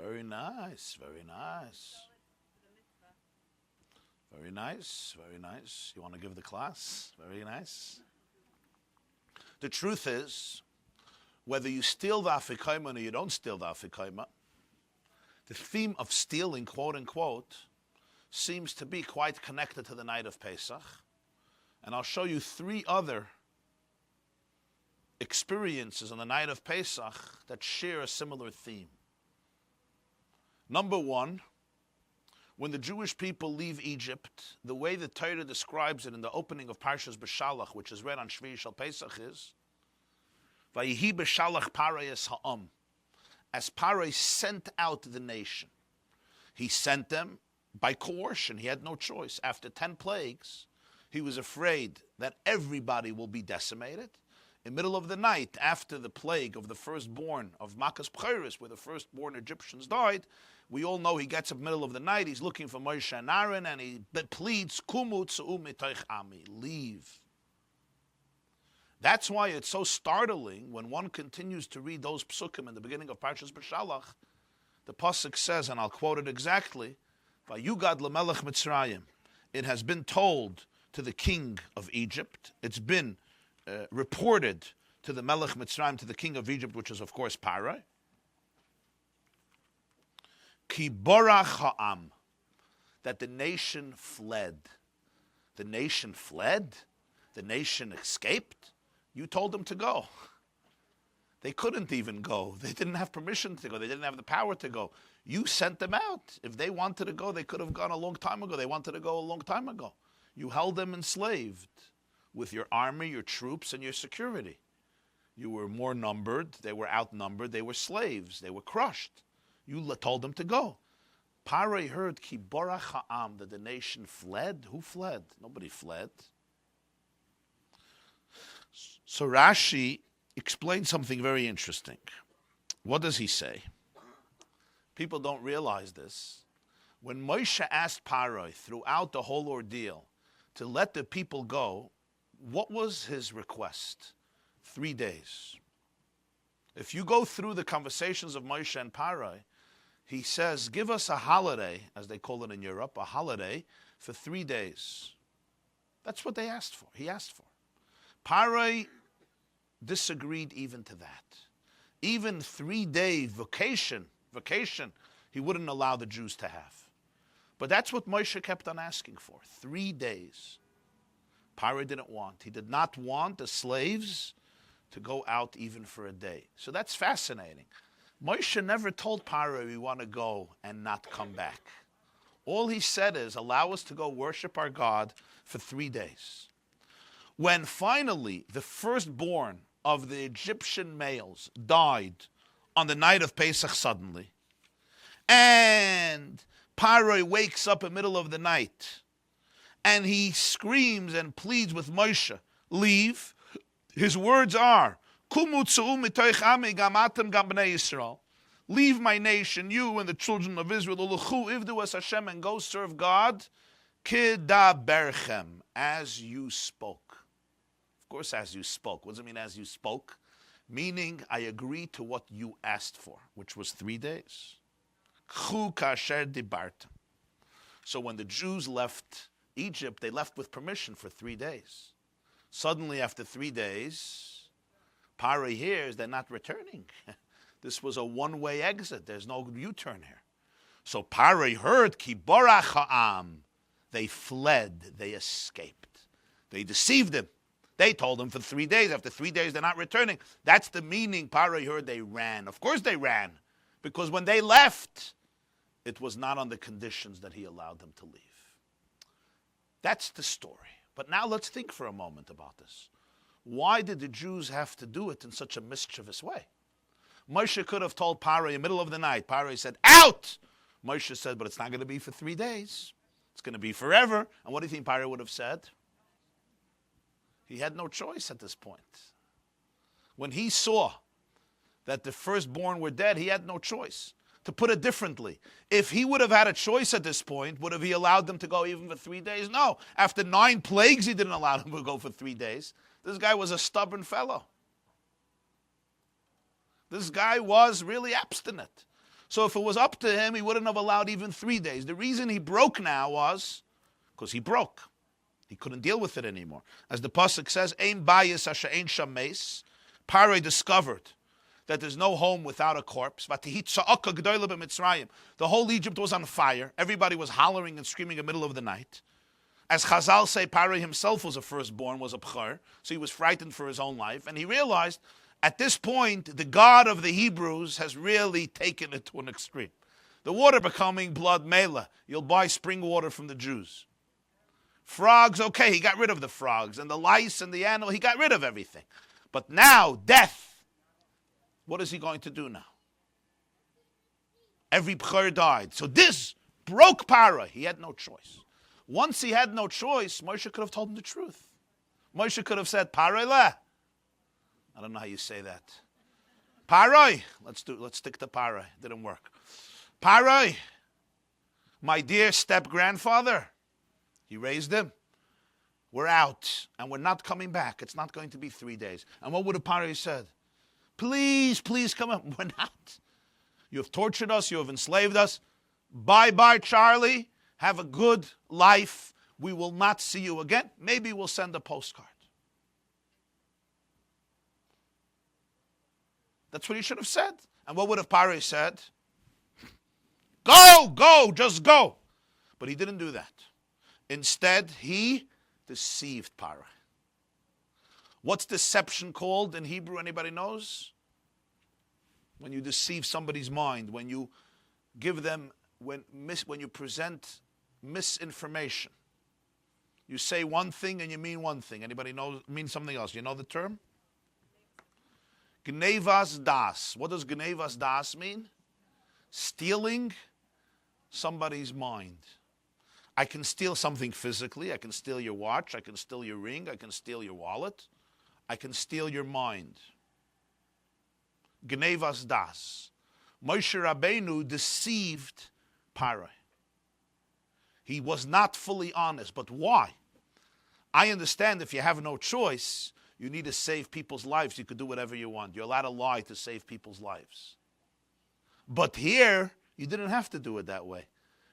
Very nice, very nice. Very nice, very nice. You want to give the class? Very nice. The truth is, whether you steal the afikomen or you don't steal the afikomen, the theme of stealing, quote unquote, seems to be quite connected to the night of Pesach. And I'll show you 3 other experiences on the night of Pesach that share a similar theme. Number 1, when the Jewish people leave Egypt, the way the Torah describes it in the opening of Parshas B'Shalach, which is read on Shvi Shal Pesach, is Vayihi B'Shalach Parei es ha'am, as Parei sent out the nation. He sent them by coercion. He had no choice. After 10 plagues, he was afraid that everybody will be decimated. In the middle of the night, after the plague of the firstborn of Makas Pcheres, where the firstborn Egyptians died, we all know he gets up in the middle of the night, he's looking for Moshe and Aaron, and he pleads, Kumu tzu'u mitoich ami, leave. That's why it's so startling when one continues to read those psukim in the beginning of Parshas B'Shalach. The pasuk says, and I'll quote it exactly, Vayugad lemelech Mitzrayim. It has been told to the king of Egypt. It's been reported to the Melech Mitzrayim, to the king of Egypt, which is of course Pharaoh. Ki borach ha'am, that the nation fled. The nation fled? The nation escaped? You told them to go. They couldn't even go. They didn't have permission to go. They didn't have the power to go. You sent them out. If they wanted to go, they could have gone a long time ago. They wanted to go a long time ago. You held them enslaved with your army, your troops, and your security. You were more numbered. They were outnumbered. They were slaves. They were crushed. You told them to go. Pare heard ki borach ha'am, that the nation fled. Who fled? Nobody fled. So Rashi explains something very interesting. What does he say? People don't realize this. When Moshe asked Pare throughout the whole ordeal to let the people go, what was his request? 3 days. If you go through the conversations of Moshe and Pare, he says, give us a holiday, as they call it in Europe, a holiday for 3 days. That's what they asked for. He asked for. Pare disagreed even to that. Even 3-day vacation, he wouldn't allow the Jews to have. But that's what Moshe kept on asking for, 3 days. Pare didn't want. He did not want the slaves to go out even for a day. So that's fascinating. Moshe never told Pare we want to go and not come back. All he said is, allow us to go worship our God for 3 days. When finally the firstborn of the Egyptian males died on the night of Pesach suddenly, and Pare wakes up in the middle of the night, and he screams and pleads with Moshe, leave. His words are, Kumu tzu'u mitoich ami gam atem gam bnei Yisrael. Leave my nation, you and the children of Israel, uluchu ivdu es Hashem, and go serve God, kidaberchem, as you spoke. Of course, as you spoke. What does it mean, as you spoke? Meaning, I agree to what you asked for, which was 3 days. Chu kasher dibartem. So when the Jews left Egypt, they left with permission for 3 days. Suddenly, after 3 days, Pare hears they're not returning. This was a one-way exit. There's no U-turn here. So Pare heard, ki borach ha'am. They fled. They escaped. They deceived him. They told him for 3 days. After 3 days, they're not returning. That's the meaning. Pare heard they ran. Of course they ran. Because when they left, it was not on the conditions that he allowed them to leave. That's the story. But now let's think for a moment about this. Why did the Jews have to do it in such a mischievous way? Moshe could have told Pare in the middle of the night. Pare said, out! Moshe said, but it's not going to be for 3 days. It's going to be forever. And what do you think Pare would have said? He had no choice at this point. When he saw that the firstborn were dead, he had no choice. To put it differently, if he would have had a choice at this point, would have he allowed them to go even for 3 days? No. After 9 plagues, he didn't allow them to go for 3 days. This guy was a stubborn fellow. This guy was really obstinate. So if it was up to him, he wouldn't have allowed even 3 days. The reason he broke now was because he broke. He couldn't deal with it anymore. As the Pasuk says, Ein bayis asher ein sham meis. Pharaoh discovered that there's no home without a corpse. The whole Egypt was on fire. Everybody was hollering and screaming in the middle of the night. As Chazal say, Pharaoh himself was a firstborn, was a bchor, so he was frightened for his own life. And he realized, at this point, the God of the Hebrews has really taken it to an extreme. The water becoming blood mela. You'll buy spring water from the Jews. Frogs, okay, he got rid of the frogs. And the lice and the animal, he got rid of everything. But now, death. What is he going to do now? Every bchor died. So this broke Pharaoh. He had no choice. Once he had no choice, Moshe could have told him the truth. Moshe could have said, Pharaoh leh. I don't know how you say that. Pharaoh. Let's stick to Pharaoh. Didn't work. Pharaoh, my dear step-grandfather. He raised him. We're out, and we're not coming back. It's not going to be 3 days. And what would have Pharaoh said? Please, please come up. We're not. You have tortured us. You have enslaved us. Bye-bye, Charlie. Have a good life. We will not see you again. Maybe we'll send a postcard. That's what he should have said. And what would have Pharaoh said? Go, just go. But he didn't do that. Instead, he deceived Pharaoh. What's deception called in Hebrew? Anybody knows? When you deceive somebody's mind, when you give them, when you present misinformation. You say one thing and you mean one thing. Anybody know mean something else? You know the term? Gnevas das. What does gnevas das mean? Stealing somebody's mind. I can steal something physically. I can steal your watch. I can steal your ring. I can steal your wallet. I can steal your mind. Gnevas das. Moshe Rabbeinu deceived Pharaoh. He was not fully honest. But why? I understand if you have no choice, you need to save people's lives. You could do whatever you want. You're allowed to lie to save people's lives. But here, you didn't have to do it that way.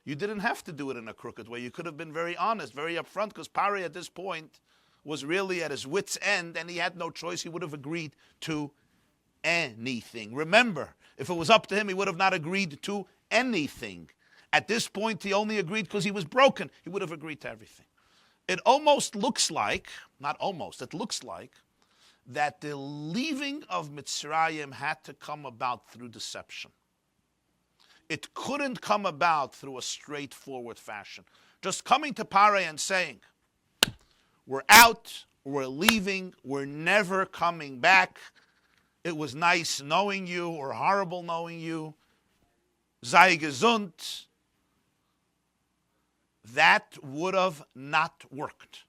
You didn't have to do it in a crooked way. You could have been very honest, very upfront, because Pharaoh at this point was really at his wit's end, and he had no choice. He would have agreed to anything. Remember, if it was up to him, he would have not agreed to anything. At this point, he only agreed because he was broken. He would have agreed to everything. It almost looks like, not almost, it looks like that the leaving of Mitzrayim had to come about through deception. It couldn't come about through a straightforward fashion. Just coming to Pharaoh and saying, we're out, we're leaving, we're never coming back. It was nice knowing you or horrible knowing you. Sei gesund. That would have not worked.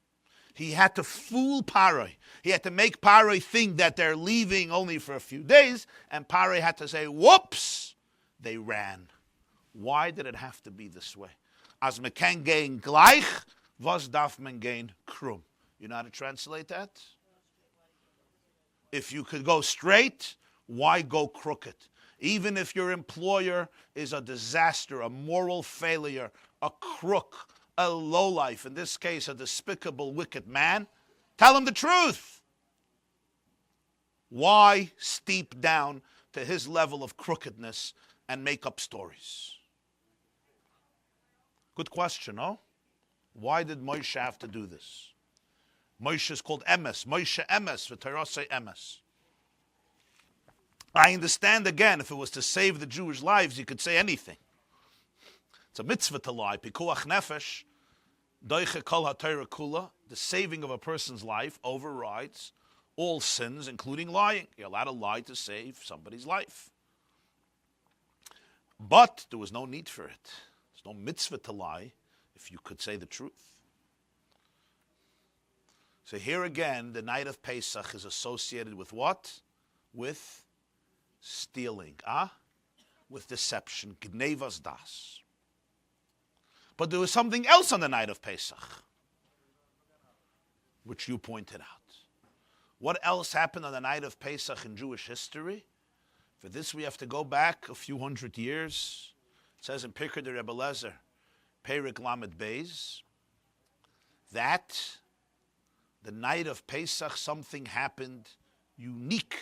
He had to fool Pharaoh. He had to make Pharaoh think that they're leaving only for a few days, and Pharaoh had to say, whoops, they ran. Why did it have to be this way? As me kan gehen gleich, was darf man gehen krumm? You know how to translate that? If you could go straight, why go crooked? Even if your employer is a disaster, a moral failure, a crook, a lowlife, in this case, a despicable, wicked man, tell him the truth. Why steep down to his level of crookedness and make up stories? Good question, no? Why did Moshe have to do this? Moshe is called Emes. Moshe Emes, v'terase Emes. I understand again, if it was to save the Jewish lives, you could say anything. It's a mitzvah to lie. Pikuach nefesh, doiche kol ha-Torah kula. The saving of a person's life overrides all sins, including lying. You're allowed to lie to save somebody's life. But there was no need for it. There's no mitzvah to lie if you could say the truth. So here again, the night of Pesach is associated with what? With stealing. With deception. Gnevas das. But there was something else on the night of Pesach, which you pointed out. What else happened on the night of Pesach in Jewish history? For this we have to go back a few hundred years. It says in Pirkei de Rebbe Lezer, Perek Lamed Beis, that the night of Pesach something happened unique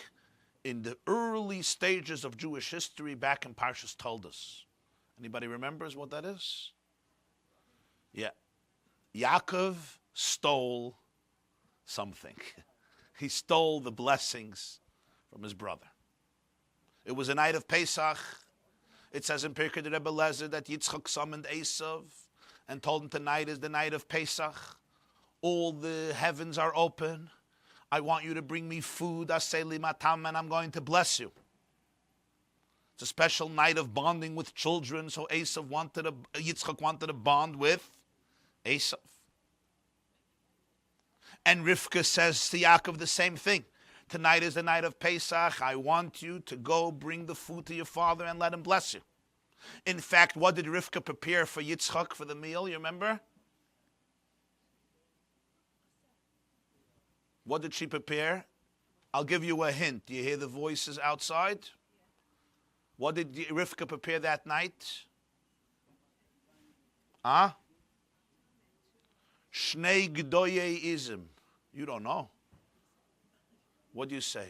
in the early stages of Jewish history back in Parshas Toldos. Anybody remembers what that is? Yeah. Yaakov stole something. He stole the blessings from his brother. It was a night of Pesach. It says in Pirkei de Rebbe Lezer that Yitzchak summoned Esav and told him tonight is the night of Pesach. All the heavens are open. I want you to bring me food, aseli matam, and I'm going to bless you. It's a special night of bonding with children, so Yitzchak wanted to bond with Esav. And Rivka says to Yaakov the same thing. Tonight is the night of Pesach. I want you to go bring the food to your father and let him bless you. In fact, what did Rivka prepare for Yitzchak for the meal? You remember? What did she prepare? I'll give you a hint. Do you hear the voices outside? What did Rivka prepare that night? Shnei Gdoye Izim. You don't know. What do you say?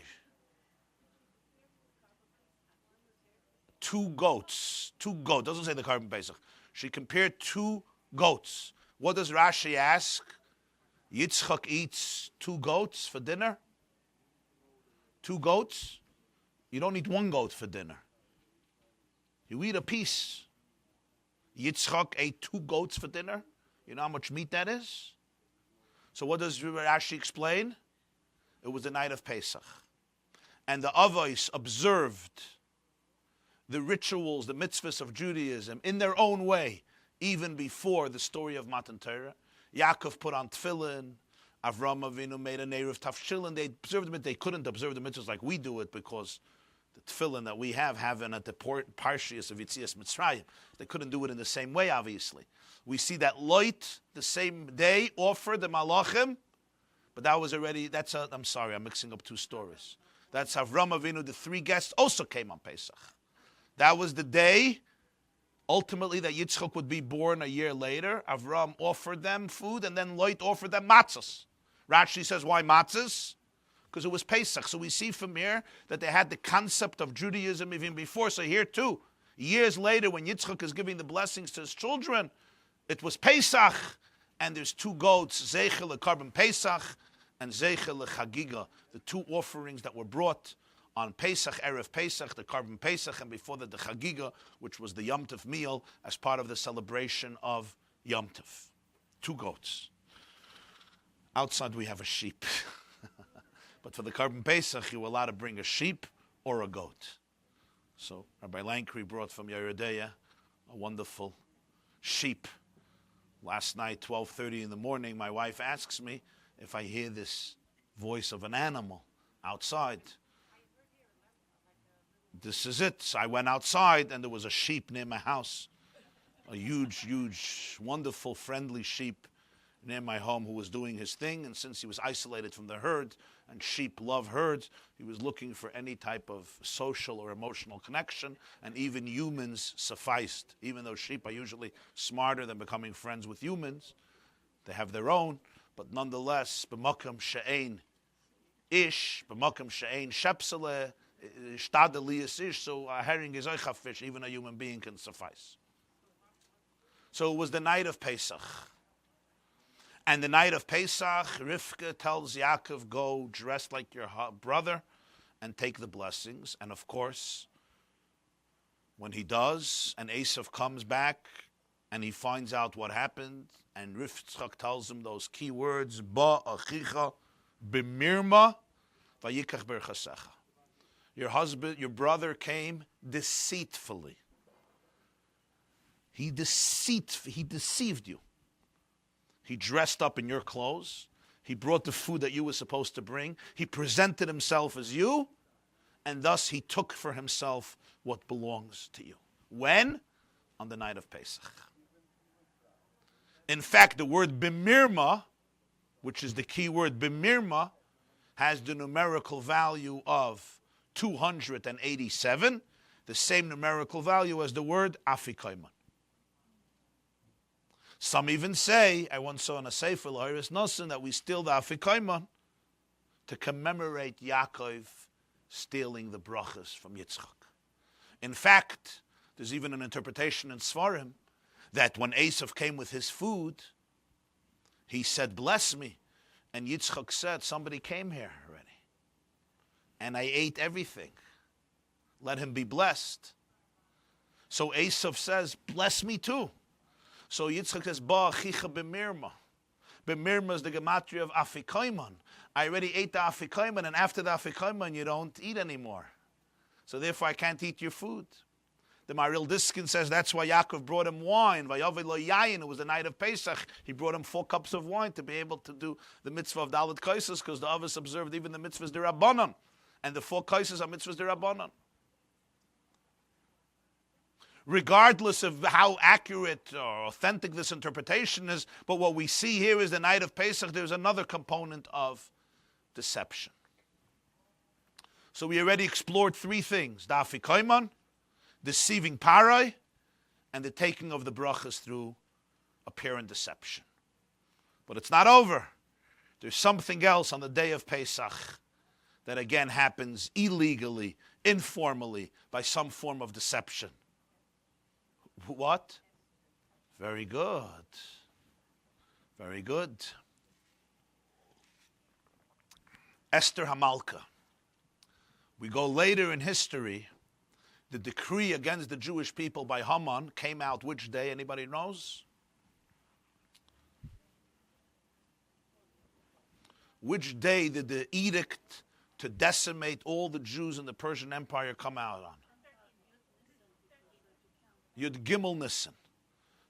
2 goats. 2 goats. Doesn't say the carbon Pesach. She compared 2 goats. What does Rashi ask? Yitzchak eats 2 goats for dinner? 2 goats? You don't eat 1 goat for dinner. You eat a piece. Yitzchak ate 2 goats for dinner. You know how much meat that is? So what does Rashi explain? It was the night of Pesach. And the Avos observed the rituals, the mitzvahs of Judaism in their own way, even before the story of Matan Torah. Yaakov put on tefillin. Avram Avinu made an eruv tafshilin. They observed it. They couldn't observe the mitzvahs like we do it because the tefillin that we have it at the Parshias of Yitzias Mitzrayim. They couldn't do it in the same way, obviously. We see that Lot, the same day, offered the malachim, but that was already, I'm sorry, I'm mixing up 2 stories. That's Avram Avinu, the 3 guests, also came on Pesach. That was the day, ultimately, that Yitzchak would be born a year later. Avram offered them food, and then Lot offered them matzahs. Rashi says, why matzahs? Because it was Pesach. So we see from here that they had the concept of Judaism even before. So here too, years later, when Yitzchak is giving the blessings to his children, it was Pesach, and there's 2 goats, Zeichel le Karban Pesach, and Zeichel le Chagiga, the 2 offerings that were brought on Pesach, Erev Pesach, the Karban Pesach, and before that the Chagiga, which was the Yom Tov meal as part of the celebration of Yom Tov. 2 goats. Outside we have a sheep. But for the Karban Pesach, you were allowed to bring a sheep or a goat. So Rabbi Lankry brought from Yeridea a wonderful sheep. Last night, 12:30 in the morning, my wife asks me if I hear this voice of an animal outside. This is it. So I went outside, and there was a sheep near my house. A huge, wonderful, friendly sheep near my home who was doing his thing. And since he was isolated from the herd, and sheep love herds, he was looking for any type of social or emotional connection, and even humans sufficed. Even though sheep are usually smarter than becoming friends with humans, they have their own, but nonetheless, b'makom she'ein ish, b'makom she'ein shepsele, shtadeli is ish, so a herring is oich fish, even a human being can suffice. So it was the night of Pesach. And the night of Pesach, Rivka tells Yaakov, go dress like your brother and take the blessings. And of course, when he does, and Esav comes back and he finds out what happened, and Rivka tells him those key words, Ba achicha b'mirma vayikach berchasecha. Your brother came deceitfully. He deceived you. He dressed up in your clothes. He brought the food that you were supposed to bring. He presented himself as you, and thus he took for himself what belongs to you. When? On the night of Pesach. In fact, the word bimirma, which is the key word bimirma, has the numerical value of 287, the same numerical value as the word afikomen. Some even say, I once saw in a Sefer, Nissan, that we steal the afikomen to commemorate Yaakov stealing the brachas from Yitzchak. In fact, there's even an interpretation in Svarim that when Esav came with his food, he said, bless me. And Yitzchak said, somebody came here already. And I ate everything. Let him be blessed. So Esav says, bless me too. So Yitzchak says, ba chicha b'mirma. B'mirma is the gematria of afikomen. I already ate the afikomen, and after the afikomen, you don't eat anymore. So therefore, I can't eat your food. The Maril Diskin says that's why Yaakov brought him wine. Vayaveh lo yayin. It was the night of Pesach. He brought him 4 cups of wine to be able to do the mitzvah of Dalet Kaisos, because the others observed even the mitzvahs d'Rabbanan. And the 4 kaisos are mitzvahs d'Rabbanan. Regardless of how accurate or authentic this interpretation is, but what we see here is the night of Pesach, there's another component of deception. So we already explored 3 things: the afikomen, deceiving Pharaoh, and the taking of the brachas through apparent deception. But it's not over. There's something else on the day of Pesach that again happens illegally, informally, by some form of deception. What? Very good. Very good. Esther Hamalka. We go later in history. The decree against the Jewish people by Haman came out which day? Anybody knows? Which day did the edict to decimate all the Jews in the Persian Empire come out on? Yud Gimel Nissan.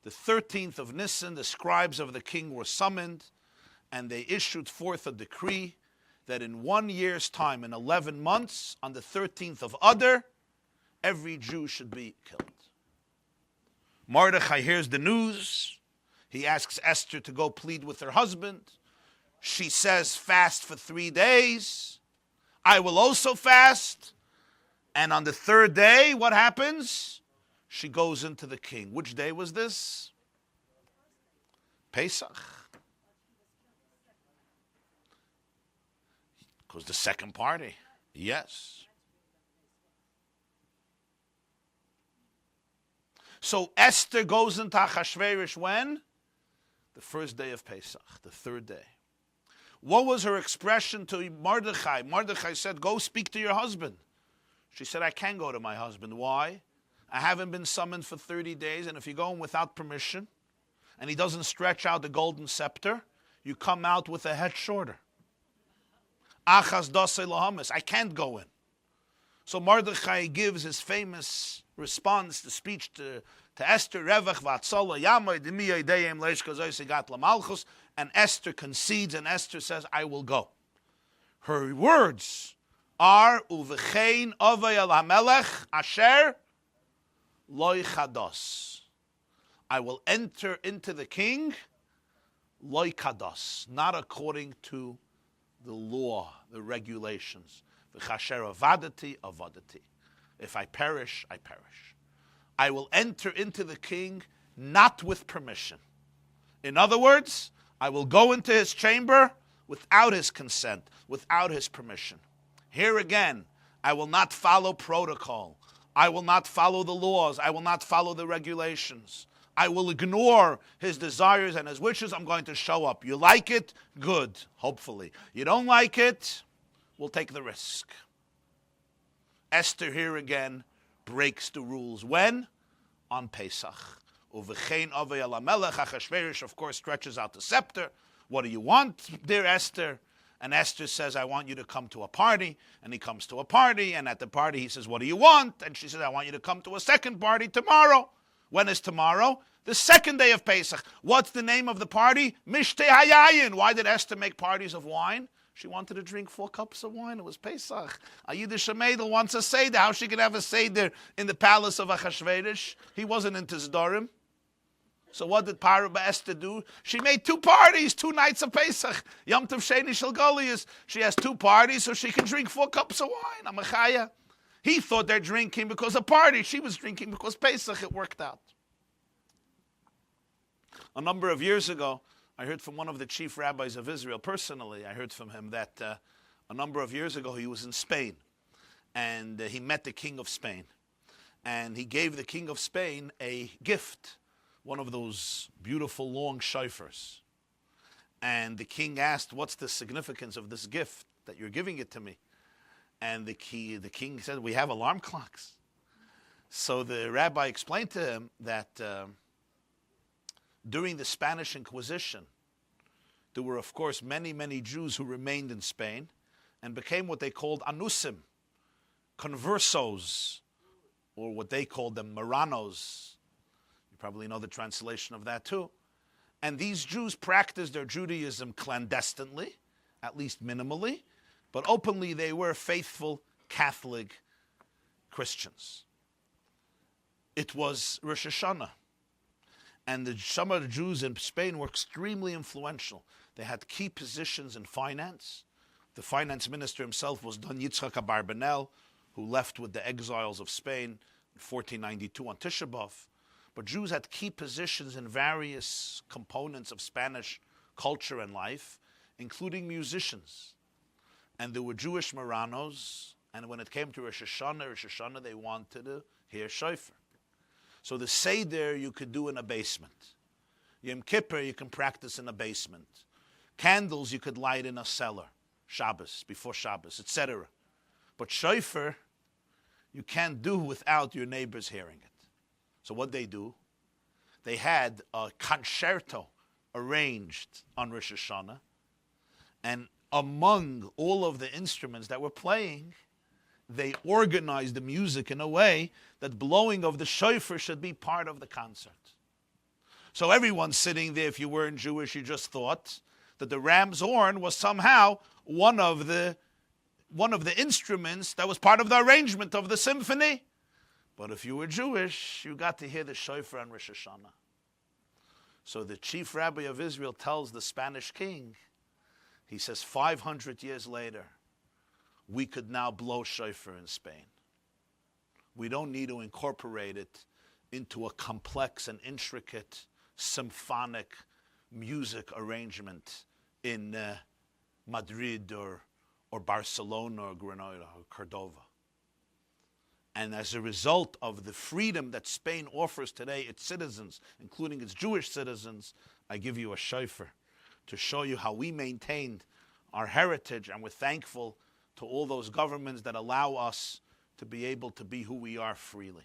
The 13th of Nissan, the scribes of the king were summoned, and they issued forth a decree that in 1 year's time, in 11 months, on the 13th of Adar, every Jew should be killed. Mordechai hears the news. He asks Esther to go plead with her husband. She says, fast for 3 days. I will also fast. And on the 3rd day, what happens? She goes into the king. Which day was this? Pesach. Because the second party. Yes. So Esther goes into Achashverosh when? The 1st day of Pesach, the 3rd day. What was her expression to Mordechai? Mordechai said, go speak to your husband. She said, I can't go to my husband. Why? I haven't been summoned for 30 days, and if you go in without permission, and he doesn't stretch out the golden scepter, you come out with a head shorter. Achas dasei lahamis. I can't go in. So Mordechai gives his famous response, the speech to Esther, Revach v'atzala yamay d'mi yedeyem leish gat lamalchus, and Esther concedes, and Esther says, I will go. Her words are, uvechein avay al hamelech asher loy chados. I will enter into the king loy chados, not according to the law, the regulations. V'chasher avadati, avadati. If I perish, I perish. I will enter into the king not with permission. In other words, I will go into his chamber without his consent, without his permission. Here again, I will not follow protocol. I will not follow the laws. I will not follow the regulations. I will ignore his desires and his wishes. I'm going to show up. You like it? Good, hopefully. You don't like it? We'll take the risk. Esther here again breaks the rules. When? On Pesach. Uvechein avei al hamelech. Achashverosh, of course, stretches out the scepter. What do you want, dear Esther? And Esther says, I want you to come to a party. And he comes to a party, and at the party he says, what do you want? And she says, I want you to come to a second party tomorrow. When is tomorrow? The 2nd day of Pesach. What's the name of the party? Mishteh hayayin. Why did Esther make parties of wine? She wanted to drink 4 cups of wine. It was Pesach. A Yiddish Meidel wants a Seder. How she could have a Seder in the palace of Achashverosh? He wasn't into Zdorim. So what did Esther do? She made 2 parties, 2 nights of Pesach. Yom Tov Sheni Shel Goliath. She has 2 parties so she can drink 4 cups of wine. Amachaya. He thought they're drinking because of party. She was drinking because Pesach. It worked out. A number of years ago, I heard from one of the chief rabbis of Israel personally. I heard from him that a number of years ago he was in Spain. And he met the king of Spain. And he gave the king of Spain a gift. One of those beautiful long shofars. And the king asked, what's the significance of this gift that you're giving it to me? And the king said, we have alarm clocks. So the rabbi explained to him that during the Spanish Inquisition, there were, of course, many, many Jews who remained in Spain and became what they called anusim, conversos, or what they called them Marranos. You probably know the translation of that too. And these Jews practiced their Judaism clandestinely, at least minimally, but openly they were faithful Catholic Christians. It was Rosh Hashanah. And some of the Jews in Spain were extremely influential. They had key positions in finance. The finance minister himself was Don Yitzchak Abarbanel, who left with the exiles of Spain in 1492 on Tisha B'Av. But Jews had key positions in various components of Spanish culture and life, including musicians. And there were Jewish Marranos, and when it came to Rosh Hashanah, they wanted to hear Shofar. So the Seder you could do in a basement. Yom Kippur you can practice in a basement. Candles you could light in a cellar, Shabbos, before Shabbos, etc. But Shofar you can't do without your neighbors hearing it. So what they do, they had a concerto arranged on Rosh Hashanah, and among all of the instruments that were playing, they organized the music in a way that blowing of the shofar should be part of the concert. So everyone sitting there, if you weren't Jewish, you just thought that the ram's horn was somehow one of the instruments that was part of the arrangement of the symphony. But if you were Jewish, you got to hear the shofar on Rosh Hashanah. So the chief rabbi of Israel tells the Spanish king, he says, 500 years later, we could now blow shofar in Spain. We don't need to incorporate it into a complex and intricate symphonic music arrangement in Madrid or Barcelona or Granada or Cordova. And as a result of the freedom that Spain offers today its citizens, including its Jewish citizens, I give you a shofar to show you how we maintained our heritage, and we're thankful to all those governments that allow us to be able to be who we are freely.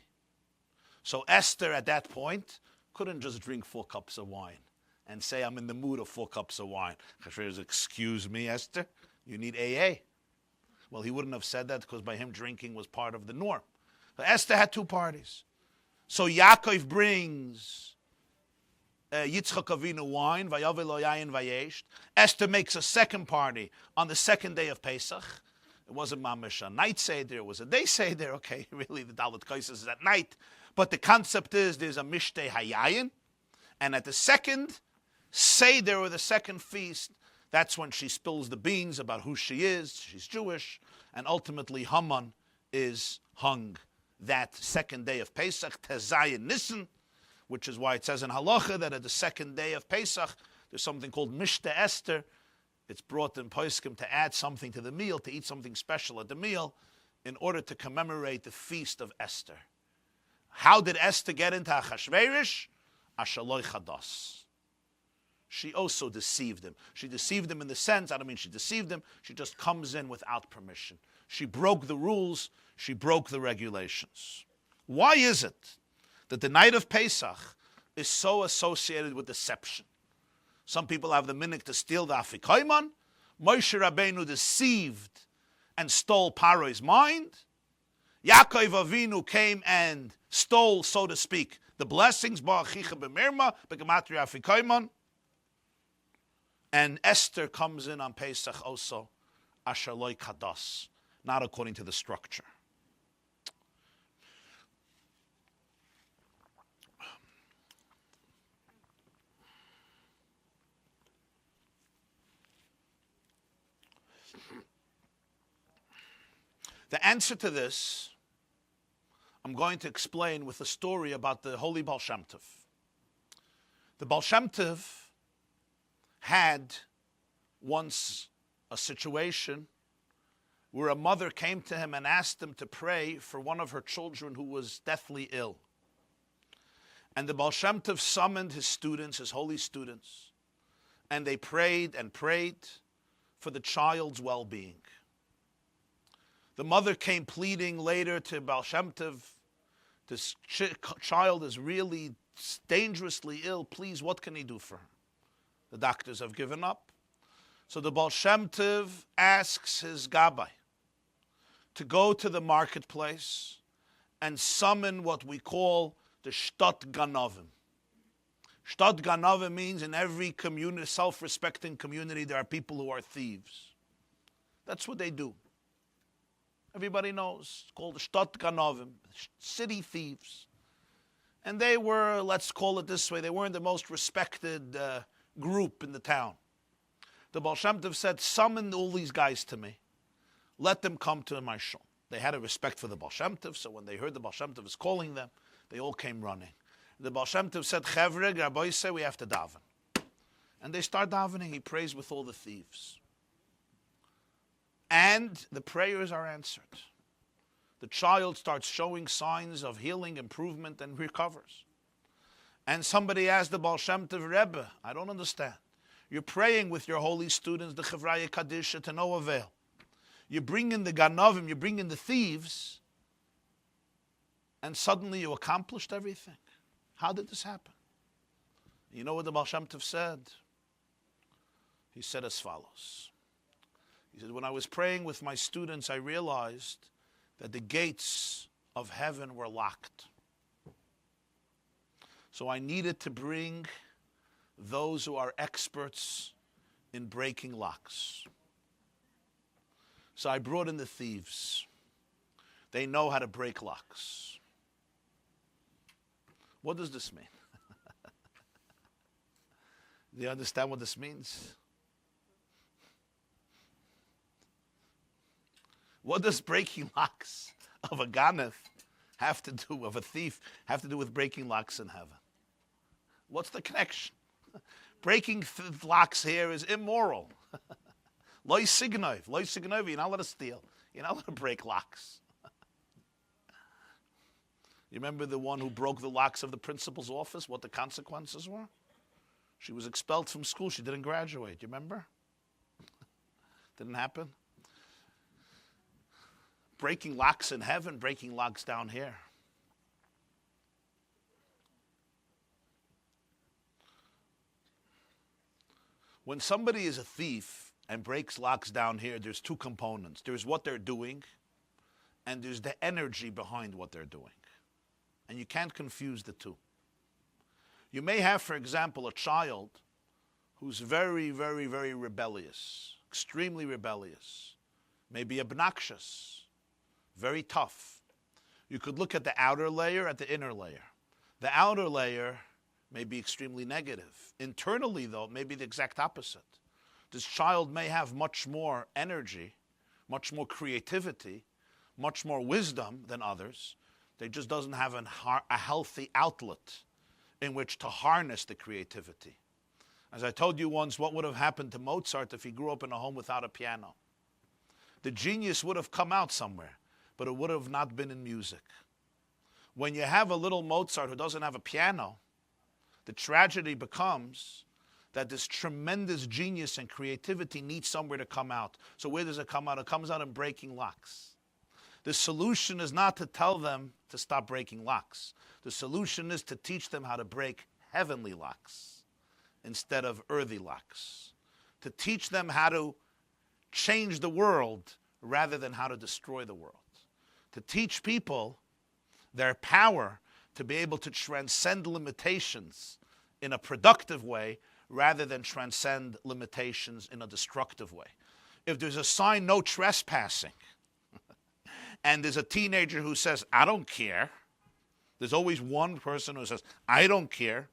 So Esther at that point couldn't just drink 4 cups of wine and say, I'm in the mood of 4 cups of wine. Chashver says, excuse me, Esther, you need AA. Well, he wouldn't have said that because by him drinking was part of the norm. So Esther had 2 parties. So Yaakov brings Yitzchak Avinu wine, Vayavel lo yayin vayesht. Esther makes a second party on the second day of Pesach. It wasn't mamish a night seder, it was a day seder. Okay, really the Dalet Kaisos is at night. But the concept is there's a mishteh hayayin. And at the second seder or the second feast, that's when she spills the beans about who she is. She's Jewish. And ultimately Haman is hung that second day of Pesach, Tezayin Nissan, which is why it says in Halacha that at the second day of Pesach, there's something called Mishteh Esther. It's brought in Poskim to add something to the meal, to eat something special at the meal, in order to commemorate the feast of Esther. How did Esther get into Achashverosh? Ashaloi Chadas. She also deceived him. She deceived him in the sense, I don't mean she deceived him, she just comes in without permission. She broke the rules, she broke the regulations. Why is it that the night of Pesach is so associated with deception? Some people have the minhag to steal the afikomen. Moshe Rabbeinu deceived and stole Paro's mind. Yaakov Avinu came and stole, so to speak, the blessings. And Esther comes in on Pesach also, asher lo kadas, not according to the structure. The answer to this, I'm going to explain with a story about the holy Baal Shem Tov. The Baal Shem Tov had once a situation where a mother came to him and asked him to pray for one of her children who was deathly ill. And the Baal Shem Tov summoned his students, his holy students, and they prayed and prayed for the child's well-being. The mother came pleading later to Baal Shem Tov, this child is really dangerously ill, please, what can he do for her? The doctors have given up. So the Baal Shem Tov asks his Gabbai to go to the marketplace and summon what we call the Shtat Ganovim. Shtat Ganovim means in every community, self-respecting community, there are people who are thieves. That's what they do. Everybody knows. It's called the Shtat Ganovim, city thieves. And they were, let's call it this way, they weren't the most respected group in the town. The Baal Shem Tov said, summon all these guys to me. Let them come to my shul. They had a respect for the Baal Shem Tov, so when they heard the Baal Shem Tov was calling them, they all came running. The Baal Shem Tov said, Chevre, Rabbi said, we have to daven. And they start davening. He prays with all the thieves. And the prayers are answered. The child starts showing signs of healing, improvement, and recovers. And somebody asked the Baal Shem Tov, Rebbe, I don't understand. You're praying with your holy students, the Chevraya Kadisha, to no avail. You bring in the Ganovim, you bring in the thieves, and suddenly you accomplished everything. How did this happen? You know what the Baal Shem Tov said? He said as follows. He said, when I was praying with my students, I realized that the gates of heaven were locked. So I needed to bring those who are experts in breaking locks. So I brought in the thieves. They know how to break locks. What does this mean? Do you understand what this means? What does breaking locks of a ganef have to do, of a thief, have to do with breaking locks in heaven? What's the connection? Breaking locks here is immoral. Loi signov, you're not allowed to steal. You're not allowed to break locks. You remember the one who broke the locks of the principal's office, what the consequences were? She was expelled from school. She didn't graduate. You remember? Didn't happen. Breaking locks in heaven, breaking locks down here. When somebody is a thief and breaks locks down here, there's two components. There's what they're doing, and there's the energy behind what they're doing. And you can't confuse the two. You may have, for example, a child who's very, very, very rebellious, extremely rebellious, maybe obnoxious, very tough. You could look at the outer layer, at the inner layer. The outer layer may be extremely negative. Internally, though, it may be the exact opposite. This child may have much more energy, much more creativity, much more wisdom than others. They just doesn't have a healthy outlet in which to harness the creativity. As I told you once, what would have happened to Mozart if he grew up in a home without a piano? The genius would have come out somewhere, but it would have not been in music. When you have a little Mozart who doesn't have a piano, the tragedy becomes that this tremendous genius and creativity needs somewhere to come out. So where does it come out? It comes out in breaking locks. The solution is not to tell them to stop breaking locks. The solution is to teach them how to break heavenly locks instead of earthy locks. To teach them how to change the world rather than how to destroy the world. To teach people their power to be able to transcend limitations in a productive way rather than transcend limitations in a destructive way. If there's a sign, no trespassing, and there's a teenager who says, I don't care, there's always one person who says, I don't care.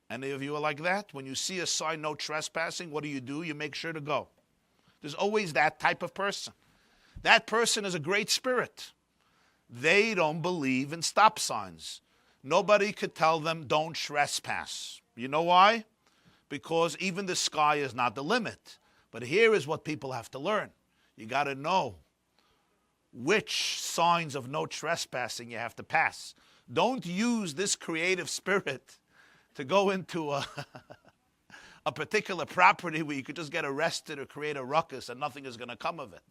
Any of you are like that? When you see a sign, no trespassing, what do? You make sure to go. There's always that type of person. That person is a great spirit. They don't believe in stop signs. Nobody could tell them don't trespass. You know why? Because even the sky is not the limit. But here is what people have to learn. You got to know which signs of no trespassing you have to pass. Don't use this creative spirit to go into a particular property where you could just get arrested or create a ruckus and nothing is going to come of it.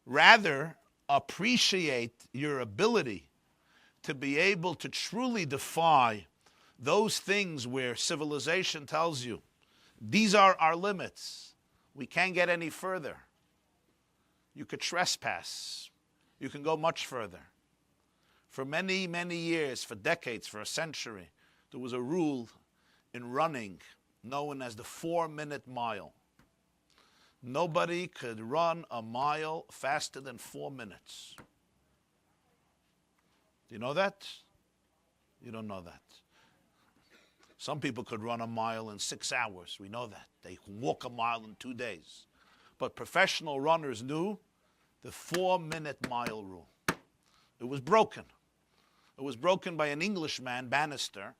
Rather, appreciate your ability to be able to truly defy those things where civilization tells you, these are our limits. We can't get any further. You could trespass. You can go much further. For many, many years, for decades, for a century, there was a rule in running known as the 4-minute mile. Nobody could run a mile faster than 4 minutes. Do you know that? You don't know that. Some people could run a mile in 6 hours. We know that. They can walk a mile in 2 days. But professional runners knew the 4-minute mile rule. It was broken. It was broken by an Englishman, Bannister,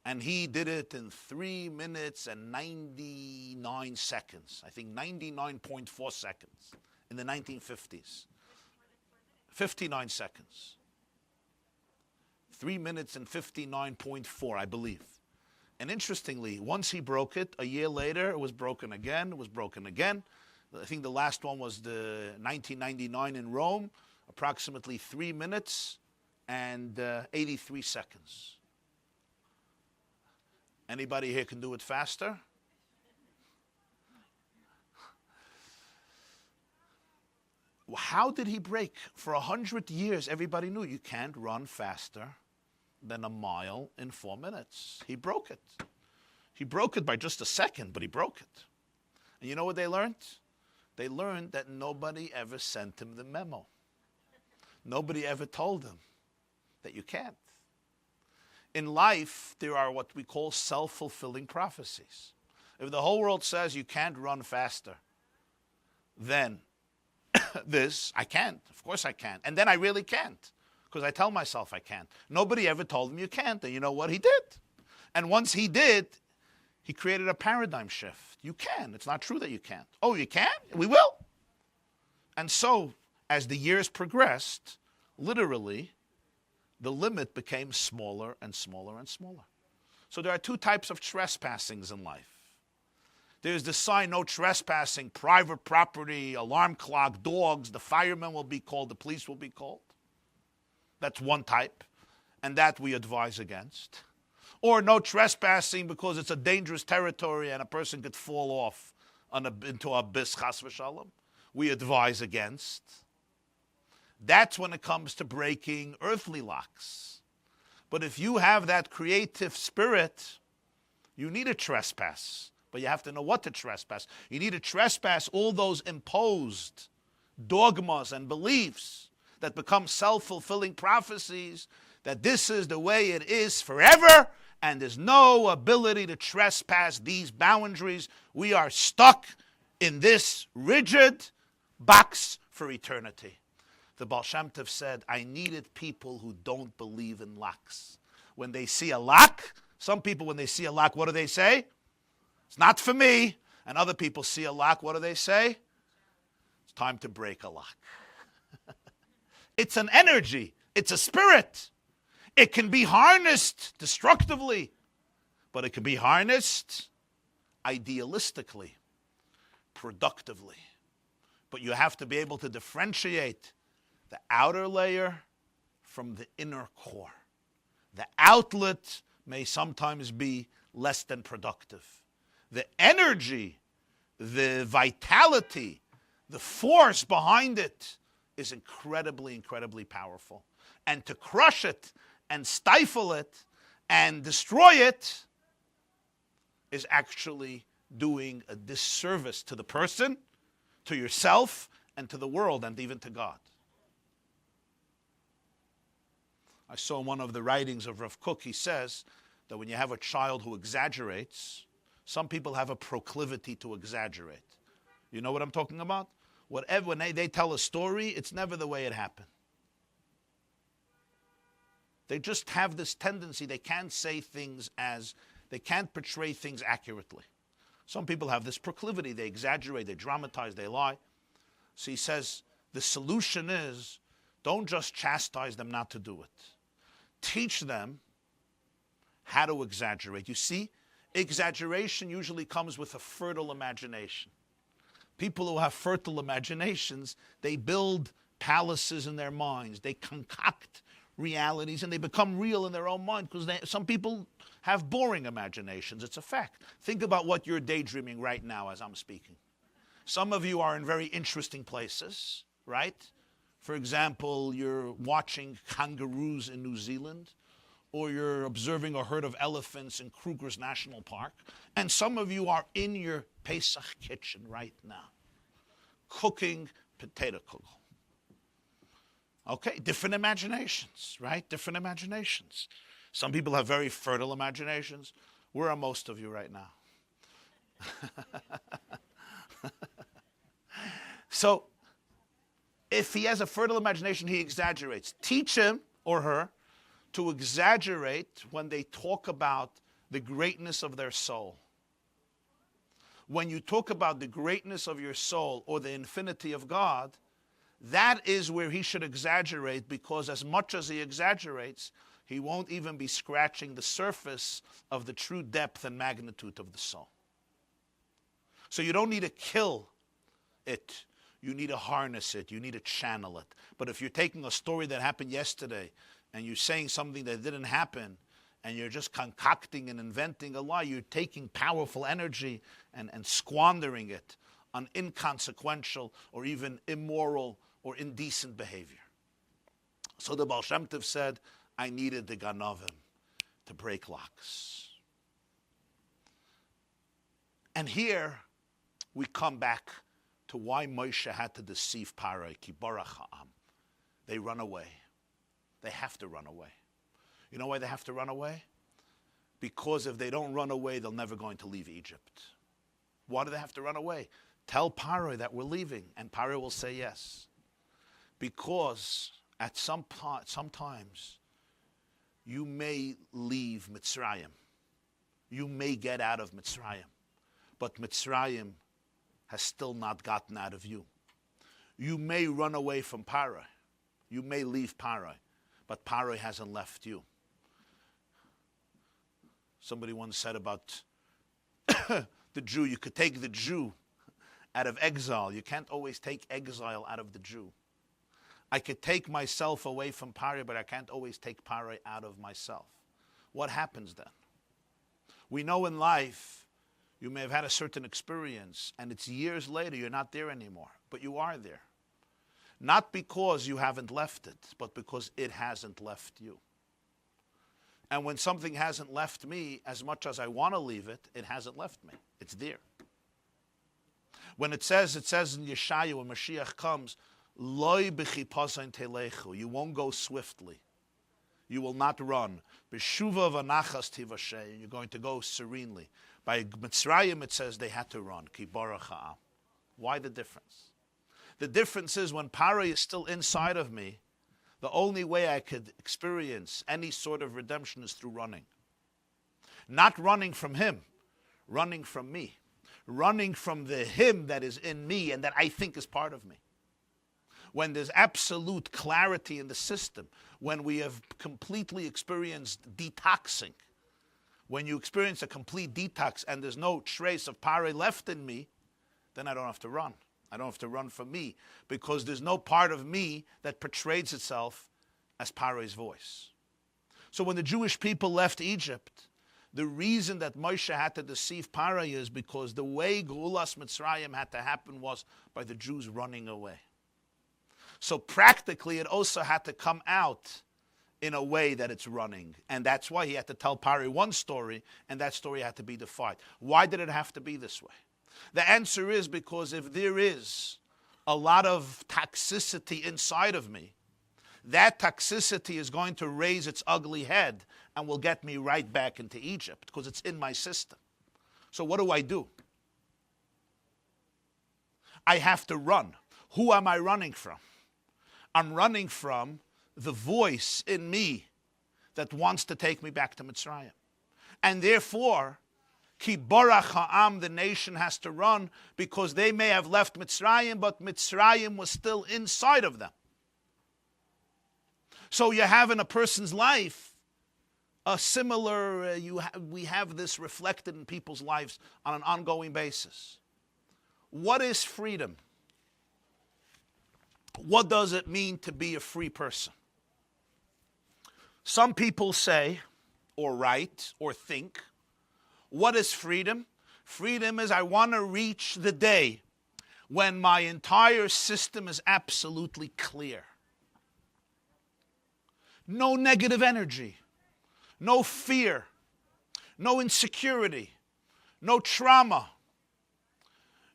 and he did it in 3 minutes and 99 seconds. I think 99.4 seconds in the 1950s. 59 seconds. 3 minutes and 59.4, I believe. And interestingly, once he broke it, a year later, it was broken again. It was broken again. I think the last one was the 1999 in Rome, approximately 3 minutes and 83 seconds. Anybody here can do it faster? How did he break? For 100 years, everybody knew you can't run faster than a mile in 4 minutes. He broke it. He broke it by just a second, but he broke it. And you know what they learned? They learned that nobody ever sent him the memo. Nobody ever told him that you can't. In life, there are what we call self-fulfilling prophecies. If the whole world says you can't run faster than this, I can't. Of course I can't. And then I really can't, because I tell myself I can't. Nobody ever told him you can't. And you know what? He did. And once he did, he created a paradigm shift. You can. It's not true that you can't. Oh, you can? We will. And so, as the years progressed, literally, the limit became smaller and smaller and smaller. So there are two types of trespassings in life. There's the sign, no trespassing, private property, alarm clock, dogs, the firemen will be called, the police will be called. That's one type, and that we advise against. Or no trespassing because it's a dangerous territory and a person could fall off into an abyss, chas v'shalom. We advise against. That's when it comes to breaking earthly locks. But if you have that creative spirit, you need a trespass. But you have to know what to trespass. You need to trespass all those imposed dogmas and beliefs that become self-fulfilling prophecies, that this is the way it is forever, and there's no ability to trespass these boundaries. We are stuck in this rigid box for eternity. The Baal Shem Tov said, I needed people who don't believe in locks. When they see a lock, some people when they see a lock, what do they say? It's not for me. And other people see a lock, what do they say? It's time to break a lock. It's an energy. It's a spirit. It can be harnessed destructively, but it can be harnessed idealistically, productively. But you have to be able to differentiate the outer layer from the inner core. The outlet may sometimes be less than productive. The energy, the vitality, the force behind it is incredibly, incredibly powerful. And to crush it and stifle it and destroy it is actually doing a disservice to the person, to yourself, and to the world, and even to God. I saw in one of the writings of Rav Kook, he says that when you have a child who exaggerates, some people have a proclivity to exaggerate. You know what I'm talking about? Whatever, when they tell a story, it's never the way it happened. They just have this tendency, they can't they can't portray things accurately. Some people have this proclivity, they exaggerate, they dramatize, they lie. So he says, the solution is, don't just chastise them not to do it. Teach them how to exaggerate. You see, exaggeration usually comes with a fertile imagination. People who have fertile imaginations, they build palaces in their minds. They concoct realities and they become real in their own mind because some people have boring imaginations. It's a fact. Think about what you're daydreaming right now as I'm speaking. Some of you are in very interesting places, right? For example, you're watching kangaroos in New Zealand, or you're observing a herd of elephants in Kruger's National Park, and some of you are in your Pesach kitchen right now, cooking potato kugel. Okay, different imaginations, right? Different imaginations. Some people have very fertile imaginations. Where are most of you right now? So, if he has a fertile imagination, he exaggerates. Teach him or her to exaggerate when they talk about the greatness of their soul. When you talk about the greatness of your soul or the infinity of God, that is where he should exaggerate, because as much as he exaggerates, he won't even be scratching the surface of the true depth and magnitude of the soul. So you don't need to kill it. You need to harness it. You need to channel it. But if you're taking a story that happened yesterday and you're saying something that didn't happen and you're just concocting and inventing a lie, you're taking powerful energy and squandering it on inconsequential or even immoral or indecent behavior. So the Baal Shem Tov said, I needed the Ganovim to break locks. And here we come back to why Moshe had to deceive Pharaoh. Ki barach ha'am. They run away. They have to run away. You know why they have to run away? Because if they don't run away, they're never going to leave Egypt. Why do they have to run away? Tell Pharaoh that we're leaving, and Pharaoh will say yes. Because at sometimes you may leave Mitzrayim. You may get out of Mitzrayim. But Mitzrayim has still not gotten out of you. You may run away from Pharaoh. You may leave Pharaoh, but Pharaoh hasn't left you. Somebody once said about the Jew, you could take the Jew out of exile. You can't always take exile out of the Jew. I could take myself away from Pharaoh, but I can't always take Pharaoh out of myself. What happens then? We know in life, you may have had a certain experience, and it's years later, you're not there anymore, but you are there. Not because you haven't left it, but because it hasn't left you. And when something hasn't left me, as much as I want to leave it, it hasn't left me. It's there. When it says in Yeshaya, when Mashiach comes, Loi b'chipazayin telechu, you won't go swiftly. You will not run. B'shuva v'nachas tivashay, you're going to go serenely. By Mitzrayim, it says they had to run. Ki barach ha'am. Why the difference? The difference is when Pharaoh is still inside of me, the only way I could experience any sort of redemption is through running. Not running from him, running from me. Running from the him that is in me and that I think is part of me. When there's absolute clarity in the system, when we have completely experienced detoxing, when you experience a complete detox and there's no trace of Pharaoh left in me, then I don't have to run. I don't have to run from me, because there's no part of me that portrays itself as Pharaoh's voice. So when the Jewish people left Egypt, the reason that Moshe had to deceive Pharaoh is because the way Geulas Mitzrayim had to happen was by the Jews running away. So practically it also had to come out in a way that it's running. And that's why he had to tell Pharaoh one story, and that story had to be defined. Why did it have to be this way? The answer is because if there is a lot of toxicity inside of me, that toxicity is going to raise its ugly head and will get me right back into Egypt because it's in my system. So what do? I have to run. Who am I running from? I'm running from the voice in me that wants to take me back to Mitzrayim. And therefore, Ki Borach Ha'am, the nation has to run because they may have left Mitzrayim, but Mitzrayim was still inside of them. So you have in a person's life a similar, we have this reflected in people's lives on an ongoing basis. What is freedom? What does it mean to be a free person? Some people say, or write, or think, what is freedom? Freedom is I want to reach the day when my entire system is absolutely clear. No negative energy, no fear, no insecurity, no trauma,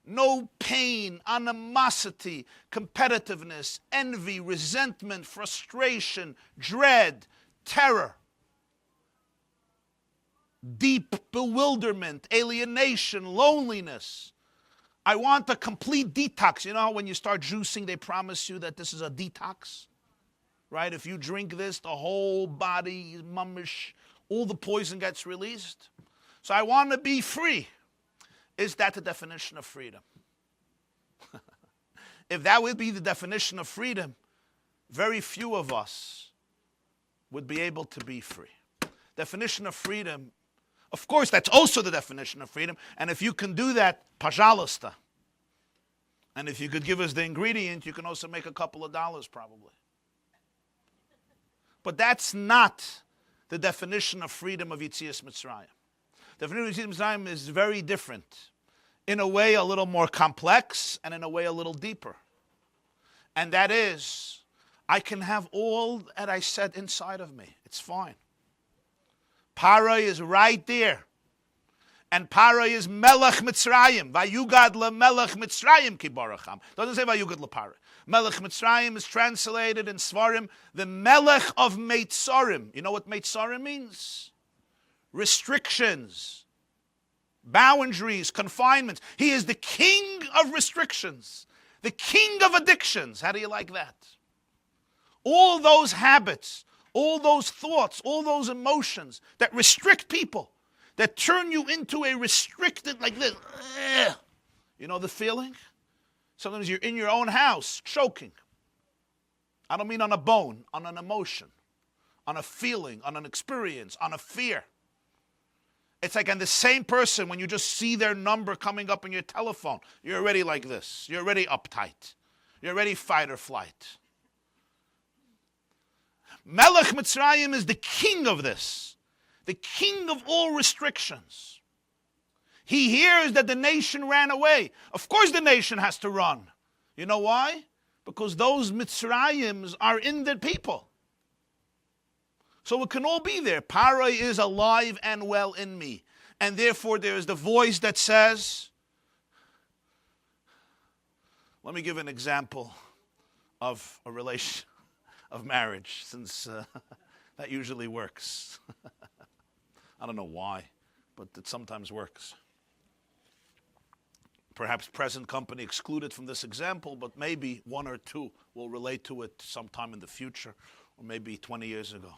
no pain, animosity, competitiveness, envy, resentment, frustration, dread, terror, deep bewilderment, alienation, loneliness. I want a complete detox. You know how when you start juicing, they promise you that this is a detox? Right? If you drink this, the whole body is mummish, all the poison gets released. So I want to be free. Is that the definition of freedom? If that would be the definition of freedom, very few of us would be able to be free. Definition of freedom, of course, that's also the definition of freedom. And if you can do that, pajalasta. And if you could give us the ingredient, you can also make a couple of dollars probably. But that's not the definition of freedom of Yetzias Mitzrayim. The definition of Yetzias Mitzrayim is very different. In a way, a little more complex, and in a way, a little deeper. And that is, I can have all that I said inside of me. It's fine. Para is right there. And Para is Melech Mitzrayim. Vayugad le Melech Mitzrayim ki baracham. Doesn't say Vayugad le Para. Melech Mitzrayim is translated in Svarim, the Melech of Meitzarim. You know what Meitzarim means? Restrictions, boundaries, confinements. He is the king of restrictions, the king of addictions. How do you like that? All those habits, all those thoughts, all those emotions that restrict people, that turn you into a restricted, like this. You know the feeling? Sometimes you're in your own house, choking. I don't mean on a bone, on an emotion, on a feeling, on an experience, on a fear. It's like, and the same person, when you just see their number coming up on your telephone, you're already like this. You're already uptight. You're already fight or flight. Melech Mitzrayim is the king of this. The king of all restrictions. He hears that the nation ran away. Of course the nation has to run. You know why? Because those Mitzrayims are in the people. So it can all be there. Para is alive and well in me. And therefore there is the voice that says, let me give an example of a relation, of marriage, since that usually works. I don't know why, but it sometimes works. Perhaps present company excluded from this example, but maybe one or two will relate to it sometime in the future, or maybe 20 years ago.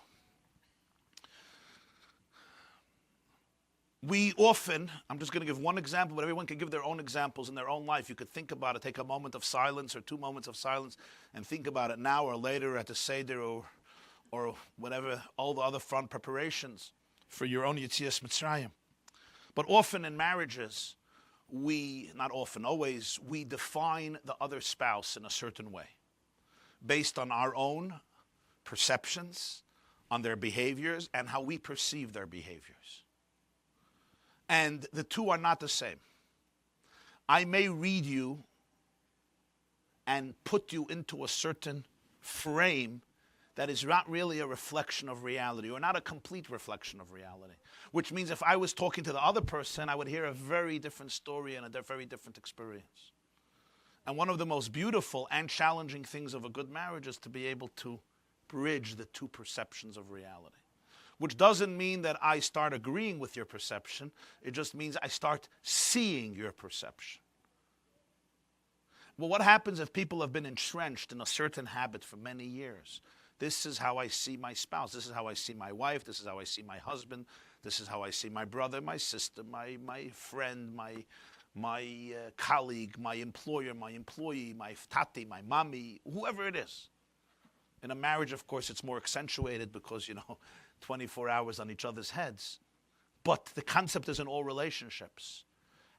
We often, I'm just going to give one example, but everyone can give their own examples in their own life. You could think about it, take a moment of silence or 2 moments of silence and think about it now or later at the Seder or whatever, all the other front preparations for your own Yetzias Mitzrayim. But often in marriages, not often, always, we define the other spouse in a certain way based on our own perceptions, on their behaviors, and how we perceive their behaviors. And the two are not the same. I may read you and put you into a certain frame that is not really a reflection of reality, or not a complete reflection of reality. Which means if I was talking to the other person, I would hear a very different story and a very different experience. And one of the most beautiful and challenging things of a good marriage is to be able to bridge the two perceptions of reality. Which doesn't mean that I start agreeing with your perception. It just means I start seeing your perception. Well, what happens if people have been entrenched in a certain habit for many years? This is how I see my spouse. This is how I see my wife. This is how I see my husband. This is how I see my brother, my sister, my friend, my colleague, my employer, my employee, my tati, my mommy, whoever it is. In a marriage, of course, it's more accentuated because, 24 hours on each other's heads. But the concept is in all relationships.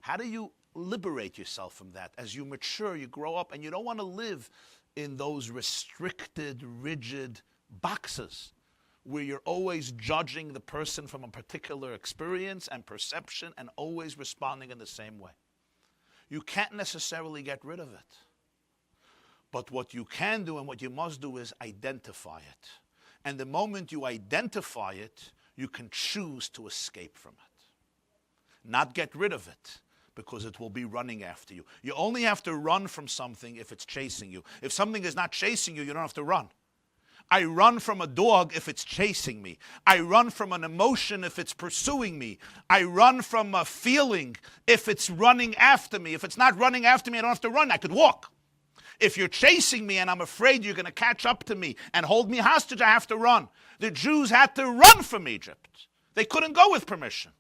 How do you liberate yourself from that? As you mature, you grow up, and you don't want to live in those restricted, rigid boxes where you're always judging the person from a particular experience and perception and always responding in the same way. You can't necessarily get rid of it. But what you can do and what you must do is identify it. And the moment you identify it, you can choose to escape from it. Not get rid of it, because it will be running after you. You only have to run from something if it's chasing you. If something is not chasing you, you don't have to run. I run from a dog if it's chasing me. I run from an emotion if it's pursuing me. I run from a feeling if it's running after me. If it's not running after me, I don't have to run. I could walk. If you're chasing me and I'm afraid you're going to catch up to me and hold me hostage, I have to run. The Jews had to run from Egypt. They couldn't go with permission.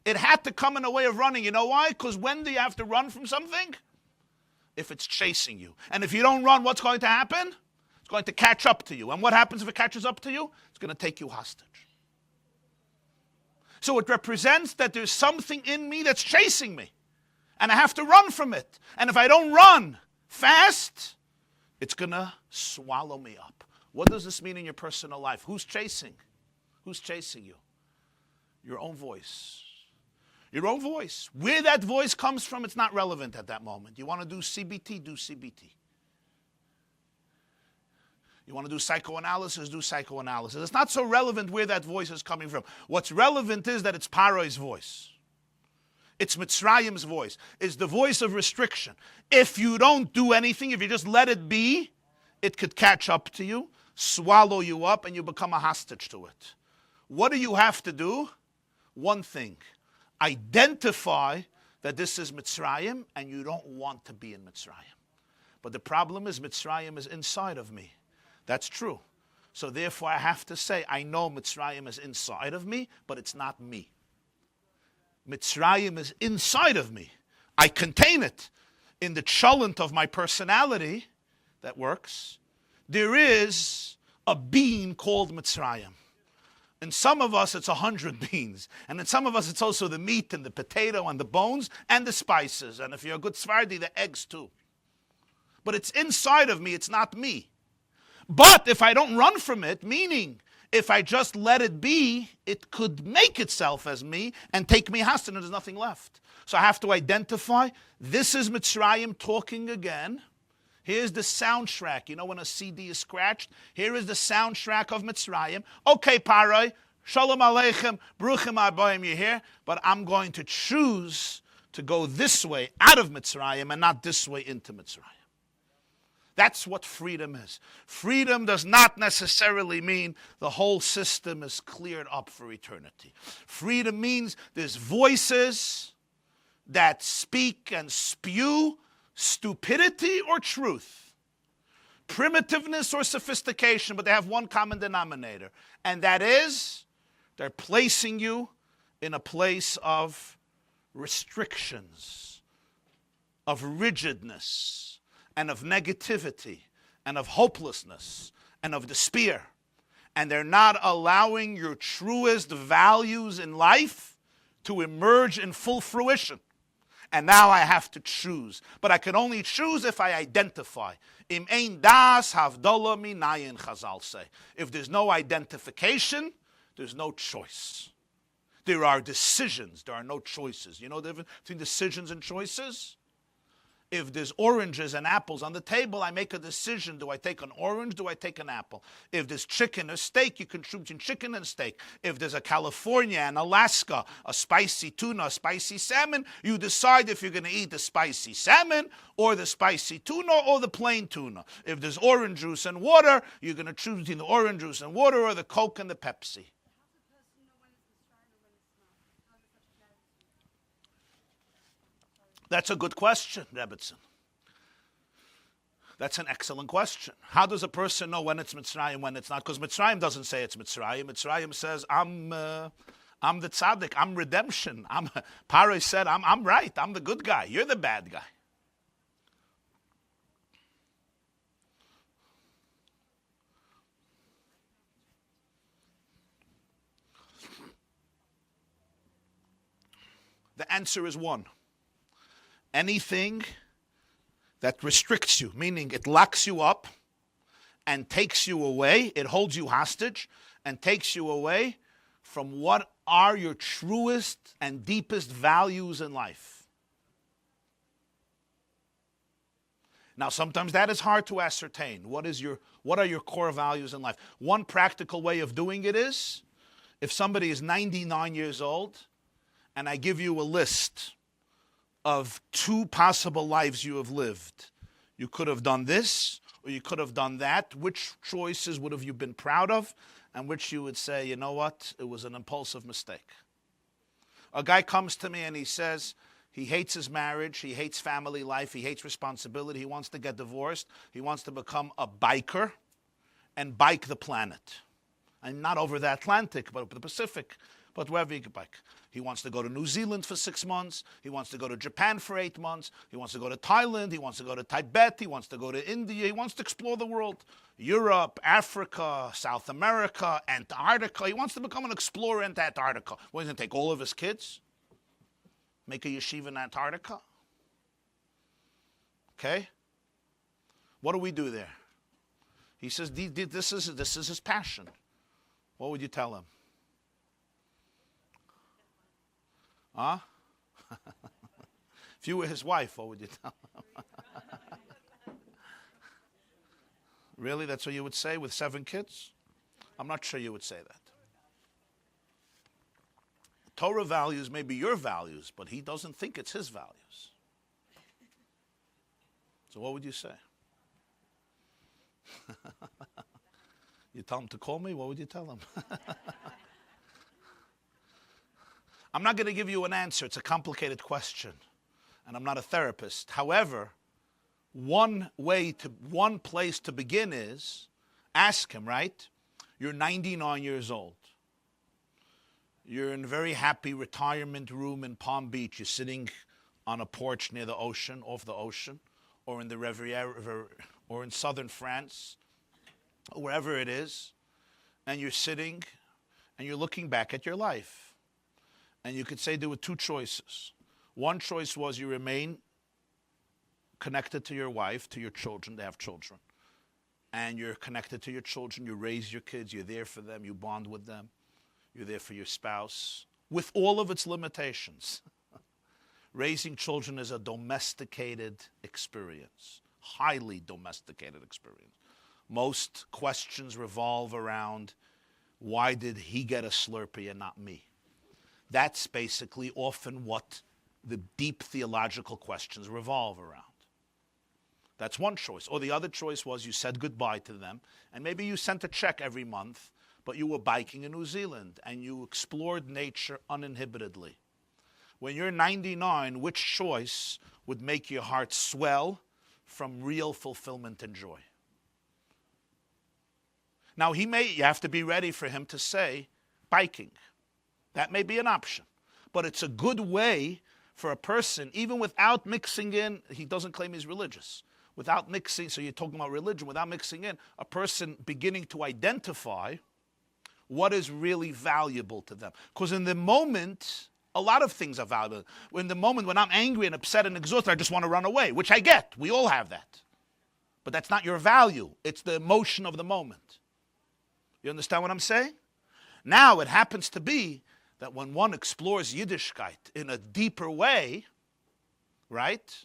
It had to come in a way of running. You know why? Because when do you have to run from something? If it's chasing you. And if you don't run, what's going to happen? It's going to catch up to you. And what happens if it catches up to you? It's going to take you hostage. So it represents that there's something in me that's chasing me. And I have to run from it. And if I don't run fast, it's going to swallow me up. What does this mean in your personal life? Who's chasing? Who's chasing you? Your own voice. Your own voice. Where that voice comes from, it's not relevant at that moment. You want to do CBT, do CBT. You want to do psychoanalysis, do psychoanalysis. It's not so relevant where that voice is coming from. What's relevant is that it's Pharaoh's voice. It's Mitzrayim's voice. It's the voice of restriction. If you don't do anything, if you just let it be, it could catch up to you, swallow you up, and you become a hostage to it. What do you have to do? One thing. Identify that this is Mitzrayim, and you don't want to be in Mitzrayim. But the problem is Mitzrayim is inside of me. That's true. So therefore I have to say, I know Mitzrayim is inside of me, but it's not me. Mitzrayim is inside of me. I contain it. In the cholent of my personality, that works, there is a being called Mitzrayim. In some of us, it's 100 beans. And in some of us, it's also the meat and the potato and the bones and the spices. And if you're a good Sephardi, the eggs too. But it's inside of me. It's not me. But if I don't run from it, meaning if I just let it be, it could make itself as me and take me hostage and there's nothing left. So I have to identify, this is Mitzrayim talking again. Here's the soundtrack. You know when a CD is scratched? Here is the soundtrack of Mitzrayim. Okay, Parai, Shalom Aleichem, Bruchim Abayim, you're here. But I'm going to choose to go this way out of Mitzrayim and not this way into Mitzrayim. That's what freedom is. Freedom does not necessarily mean the whole system is cleared up for eternity. Freedom means there's voices that speak and spew stupidity or truth, primitiveness or sophistication, but they have one common denominator, and that is they're placing you in a place of restrictions, of rigidness, and of negativity, and of hopelessness, and of despair. And they're not allowing your truest values in life to emerge in full fruition. And now I have to choose. But I can only choose if I identify. Im ein das havdola minayin, Chazal say. If there's no identification, there's no choice. There are decisions, there are no choices. You know the difference between decisions and choices? If there's oranges and apples on the table, I make a decision. Do I take an orange? Do I take an apple? If there's chicken or steak, you can choose between chicken and steak. If there's a California and Alaska, a spicy tuna, a spicy salmon, you decide if you're going to eat the spicy salmon or the spicy tuna or the plain tuna. If there's orange juice and water, you're going to choose between the orange juice and water or the Coke and the Pepsi. That's a good question, Jacobson. That's an excellent question. How does a person know when it's Mitzrayim and when it's not? Because Mitzrayim doesn't say it's Mitzrayim. Mitzrayim says, I'm the tzaddik, I'm redemption. Pharaoh said, I'm right, I'm the good guy, you're the bad guy. The answer is one. Anything that restricts you, meaning it locks you up and takes you away, it holds you hostage and takes you away from what are your truest and deepest values in life. Now, sometimes that is hard to ascertain. What are your core values in life? One practical way of doing it is, if somebody is 99 years old, and I give you a list of 2 possible lives you have lived. You could have done this, or you could have done that. Which choices would have you been proud of, and which you would say, you know what, it was an impulsive mistake. A guy comes to me and he says he hates his marriage, he hates family life, he hates responsibility, he wants to get divorced, he wants to become a biker and bike the planet. And not over the Atlantic, but over the Pacific, but wherever he could bike. He wants to go to New Zealand for 6 months. He wants to go to Japan for 8 months. He wants to go to Thailand. He wants to go to Tibet. He wants to go to India. He wants to explore the world. Europe, Africa, South America, Antarctica. He wants to become an explorer in Antarctica. Well, he's going to take all of his kids, make a yeshiva in Antarctica. Okay? What do we do there? He says, this is his passion. What would you tell him? Huh? If you were his wife, what would you tell him? Really? That's what you would say with 7 kids? I'm not sure you would say that. Torah values may be your values, but he doesn't think it's his values. So what would you say? You tell him to call me? What would you tell him? I'm not going to give you an answer. It's a complicated question, and I'm not a therapist. However, one place to begin is ask him, right? You're 99 years old. You're in a very happy retirement room in Palm Beach. You're sitting on a porch near the ocean, off the ocean, or in the Riviera, or in southern France, or wherever it is, and you're sitting and you're looking back at your life. And you could say there were 2 choices. One choice was you remain connected to your wife, to your children. They have children. And you're connected to your children. You raise your kids. You're there for them. You bond with them. You're there for your spouse. With all of its limitations. Raising children is a domesticated experience. Highly domesticated experience. Most questions revolve around, why did he get a Slurpee and not me? That's basically often what the deep theological questions revolve around. That's one choice. Or the other choice was you said goodbye to them, and maybe you sent a check every month, but you were biking in New Zealand, and you explored nature uninhibitedly. When you're 99, which choice would make your heart swell from real fulfillment and joy? Now, you have to be ready for him to say biking. That may be an option. But it's a good way for a person, even without mixing in, he doesn't claim he's religious, without mixing, so you're talking about religion, without mixing in, a person beginning to identify what is really valuable to them. Because in the moment, a lot of things are valuable. In the moment when I'm angry and upset and exhausted, I just want to run away, which I get. We all have that. But that's not your value. It's the emotion of the moment. You understand what I'm saying? Now, it happens to be that when one explores Yiddishkeit in a deeper way, right,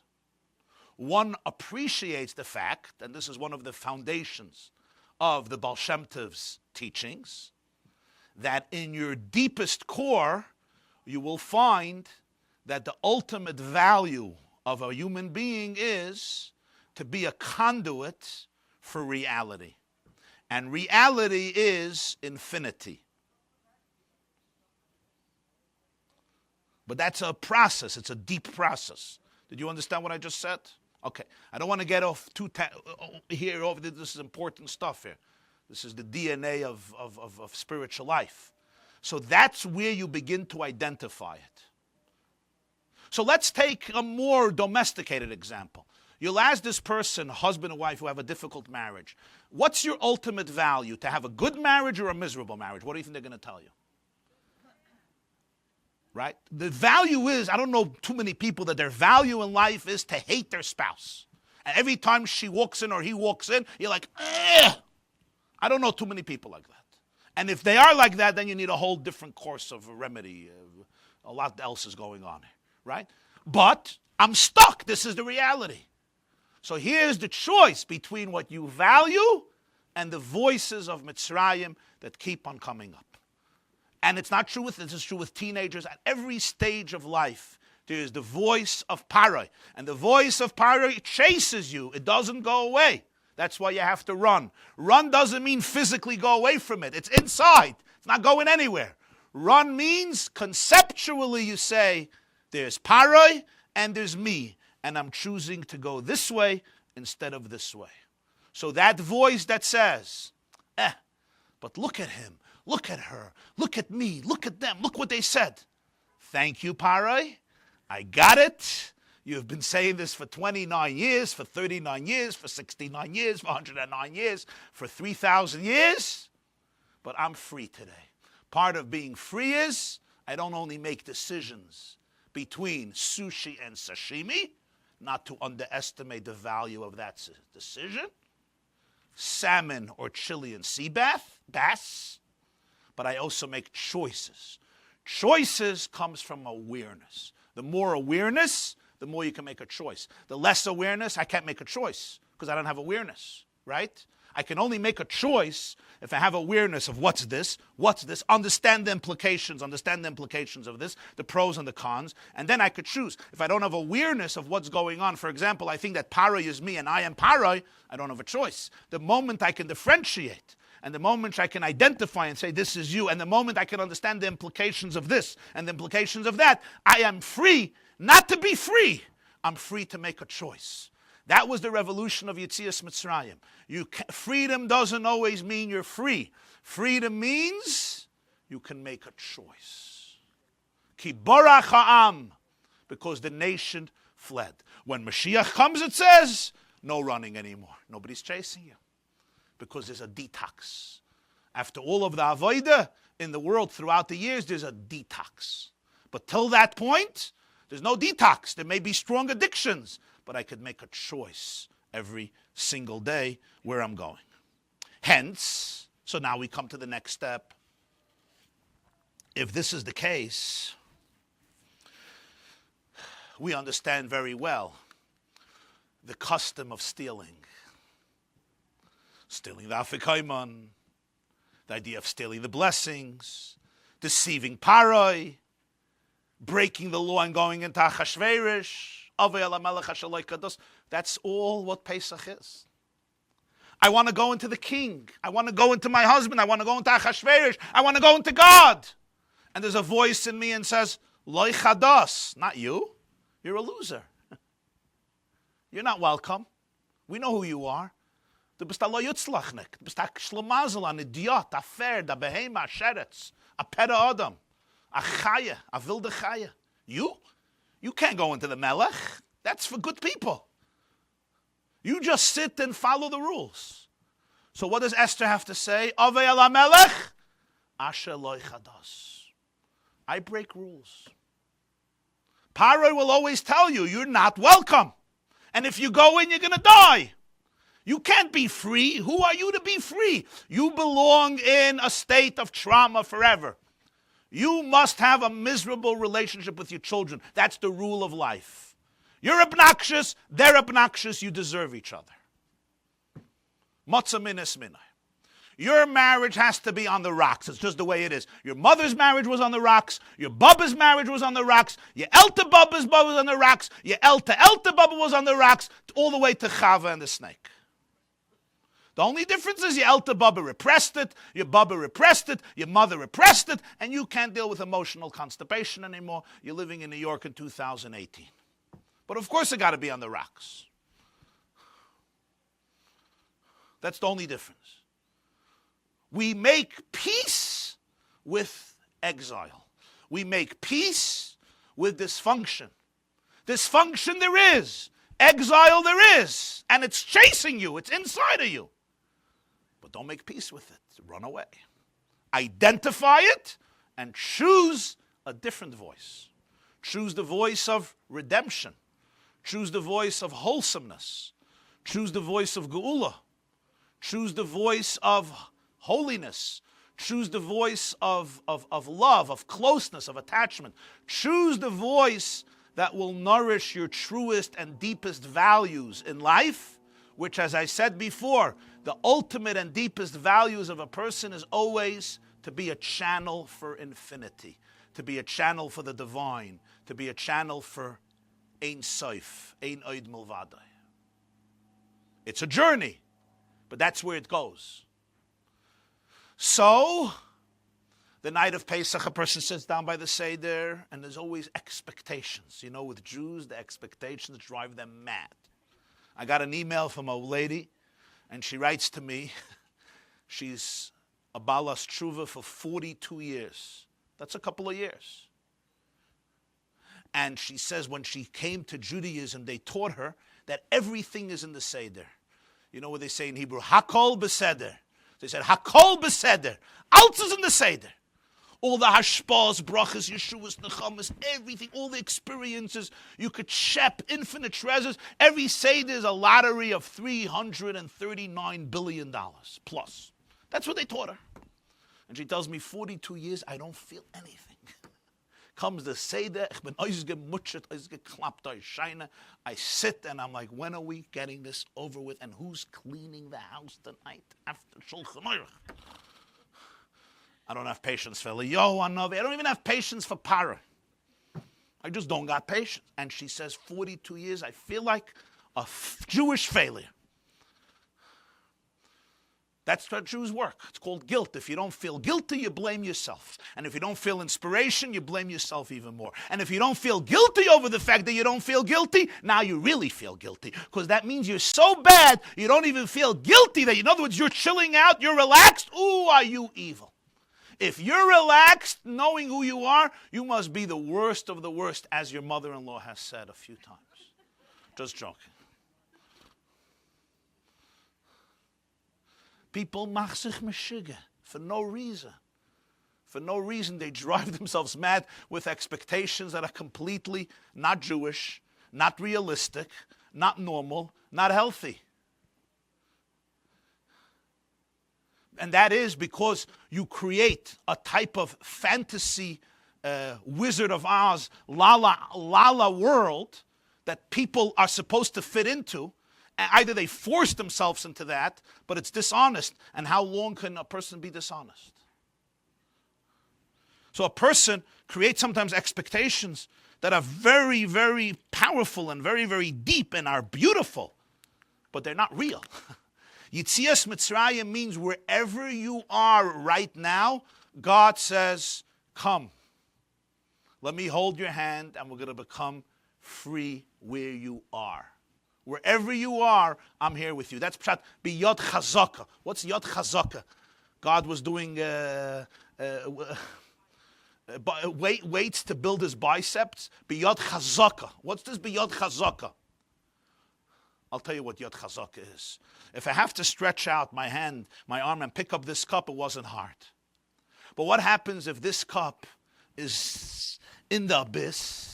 one appreciates the fact, and this is one of the foundations of the Baal Shem Tov's teachings, that in your deepest core, you will find that the ultimate value of a human being is to be a conduit for reality. And reality is infinity. But that's a process. It's a deep process. Did you understand what I just said? Okay, I don't want to get off here. Over this is important stuff here. This is the DNA of spiritual life. So that's where you begin to identify it. So let's take a more domesticated example. You'll ask this person, husband and wife who have a difficult marriage, what's your ultimate value? To have a good marriage or a miserable marriage? What do you think they're going to tell you? Right? The value is, I don't know too many people that their value in life is to hate their spouse. And every time she walks in or he walks in, you're like, ugh. I don't know too many people like that. And if they are like that, then you need a whole different course of remedy. A lot else is going on here, right? But I'm stuck. This is the reality. So here's the choice between what you value and the voices of Mitzrayim that keep on coming up. And it's not true this is true with teenagers. At every stage of life, there is the voice of Pharaoh. And the voice of Pharaoh chases you. It doesn't go away. That's why you have to run. Run doesn't mean physically go away from it. It's inside. It's not going anywhere. Run means conceptually you say, there's Pharaoh and there's me. And I'm choosing to go this way instead of this way. So that voice that says, but look at him, look at her, look at me, look at them, look what they said. Thank you, Pharaoh. I got it. You've been saying this for 29 years, for 39 years, for 69 years, for 109 years, for 3,000 years. But I'm free today. Part of being free is I don't only make decisions between sushi and sashimi, not to underestimate the value of that decision, salmon or Chilean sea bass, but I also make choices. Choices comes from awareness. The more awareness, the more you can make a choice. The less awareness, I can't make a choice because I don't have awareness, right? I can only make a choice if I have awareness of what's this, understand the implications of this, the pros and the cons, and then I could choose. If I don't have awareness of what's going on, for example, I think that Pharaoh is me and I am Pharaoh, I don't have a choice. The moment I can differentiate, and the moment I can identify and say, this is you, and the moment I can understand the implications of this and the implications of that, I am free not to be free. I'm free to make a choice. That was the revolution of Yetzias Mitzrayim. Freedom doesn't always mean you're free. Freedom means you can make a choice. Ki borach ha'am, because the nation fled. When Mashiach comes, it says, no running anymore. Nobody's chasing you. Because there's a detox. After all of the avodah in the world throughout the years, there's a detox. But till that point, there's no detox. There may be strong addictions, but I could make a choice every single day where I'm going. Hence, so now we come to the next step. If this is the case, we understand very well the custom of stealing. Stealing the afikomen, the idea of stealing the blessings, deceiving Pharaoh, breaking the law and going into Achashverosh. That's all what Pesach is. I want to go into the king. I want to go into my husband. I want to go into Achashverosh. I want to go into God. And there's a voice in me and says, Loi chadas. Not you. You're a loser. You're not welcome. We know who you are. Du bist a lo yutzlachnik. Du bist a schlemazel, an idiot, a pferd, a behema, a sheretz, a pera adam, a chaya, a wilde chaya. You can't go into the melech. That's for good people. You just sit and follow the rules. So what does Esther have to say? Avei ala melech, asher lo chadas. I break rules. Pharaoh will always tell you, you're not welcome. And if you go in, you're going to die. You can't be free. Who are you to be free? You belong in a state of trauma forever. You must have a miserable relationship with your children. That's the rule of life. You're obnoxious, they're obnoxious, you deserve each other. Matzah minas minai. Your marriage has to be on the rocks. It's just the way it is. Your mother's marriage was on the rocks. Your Bubba's marriage was on the rocks. Your Elta Bubba's Bubba was on the rocks. Your Elta Bubba was on the rocks, all the way to Chava and the snake. The only difference is your Elta Bubba repressed it, your Bubba repressed it, your mother repressed it, and you can't deal with emotional constipation anymore. You're living in New York in 2018. But of course it got to be on the rocks. That's the only difference. We make peace with exile. We make peace with dysfunction. Dysfunction there is. Exile there is. And it's chasing you. It's inside of you. But don't make peace with it. Run away. Identify it and choose a different voice. Choose the voice of redemption. Choose the voice of wholesomeness. Choose the voice of geula. Choose the voice of holiness. Choose the voice of love, of closeness, of attachment. Choose the voice that will nourish your truest and deepest values in life, which, as I said before, the ultimate and deepest values of a person is always to be a channel for infinity, to be a channel for the divine, to be a channel for Ein Sof, Ein Oid Milvadai. It's a journey, but that's where it goes. So, the night of Pesach, a person sits down by the Seder, and there's always expectations. You know, with Jews, the expectations drive them mad. I got an email from a lady, and she writes to me, she's a Balas Tshuva for 42 years. That's a couple of years. And she says when she came to Judaism, they taught her that everything is in the Seder. You know what they say in Hebrew? Hakol beseder. They said, Hakol beseder. Alles is in the Seder. All the hashpahs, brachas, yeshuas, nechamas, everything, all the experiences. You could shep infinite treasures. Every Seder is a lottery of $339 billion plus. That's what they taught her. And she tells me, 42 years, I don't feel anything. Comes the Seder, I sit and I'm like, when are we getting this over with? And who's cleaning the house tonight after Shulchan Aruch? I don't have patience for Eliyahu. I don't even have patience for Para. I just don't got patience. And she says, 42 years, I feel like a Jewish failure. That's how Jews work. It's called guilt. If you don't feel guilty, you blame yourself. And if you don't feel inspiration, you blame yourself even more. And if you don't feel guilty over the fact that you don't feel guilty, now you really feel guilty. Because that means you're so bad, you don't even feel guilty. That, in other words, you're chilling out, you're relaxed. Ooh, are you evil? If you're relaxed, knowing who you are, you must be the worst of the worst, as your mother-in-law has said a few times. Just joking. People mach sich meshige for no reason. For no reason, they drive themselves mad with expectations that are completely not Jewish, not realistic, not normal, not healthy. And that is because you create a type of fantasy Wizard of Oz, Lala world that people are supposed to fit into. Either they force themselves into that, but it's dishonest. And how long can a person be dishonest? So a person creates sometimes expectations that are very, very powerful and very, very deep and are beautiful, but they're not real. Yitzias Mitzrayim means wherever you are right now, God says, come. Let me hold your hand and we're going to become free where you are. Wherever you are, I'm here with you. That's pshat biyod chazaka. What's yod chazaka? God was doing weights to build his biceps. Biyod chazaka. What's this biyod chazaka? I'll tell you what yod chazaka is. If I have to stretch out my hand, my arm, and pick up this cup, it wasn't hard. But what happens if this cup is in the abyss?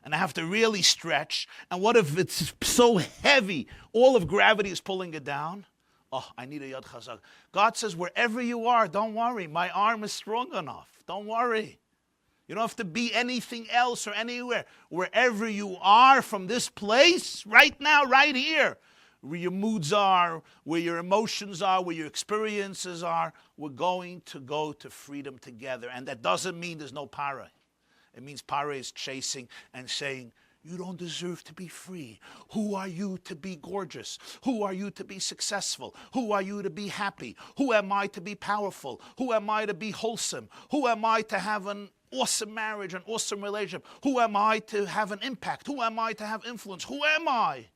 And I have to really stretch. And what if it's so heavy, all of gravity is pulling it down? Oh, I need a yod chazak. God says, wherever you are, don't worry. My arm is strong enough. Don't worry. You don't have to be anything else or anywhere. Wherever you are from this place, right now, right here, where your moods are, where your emotions are, where your experiences are, we're going to go to freedom together. And that doesn't mean there's no para. It means para is chasing and saying, you don't deserve to be free. Who are you to be gorgeous? Who are you to be successful? Who are you to be happy? Who am I to be powerful? Who am I to be wholesome? Who am I to have an awesome marriage, an awesome relationship? Who am I to have an impact? Who am I to have influence? Who am I?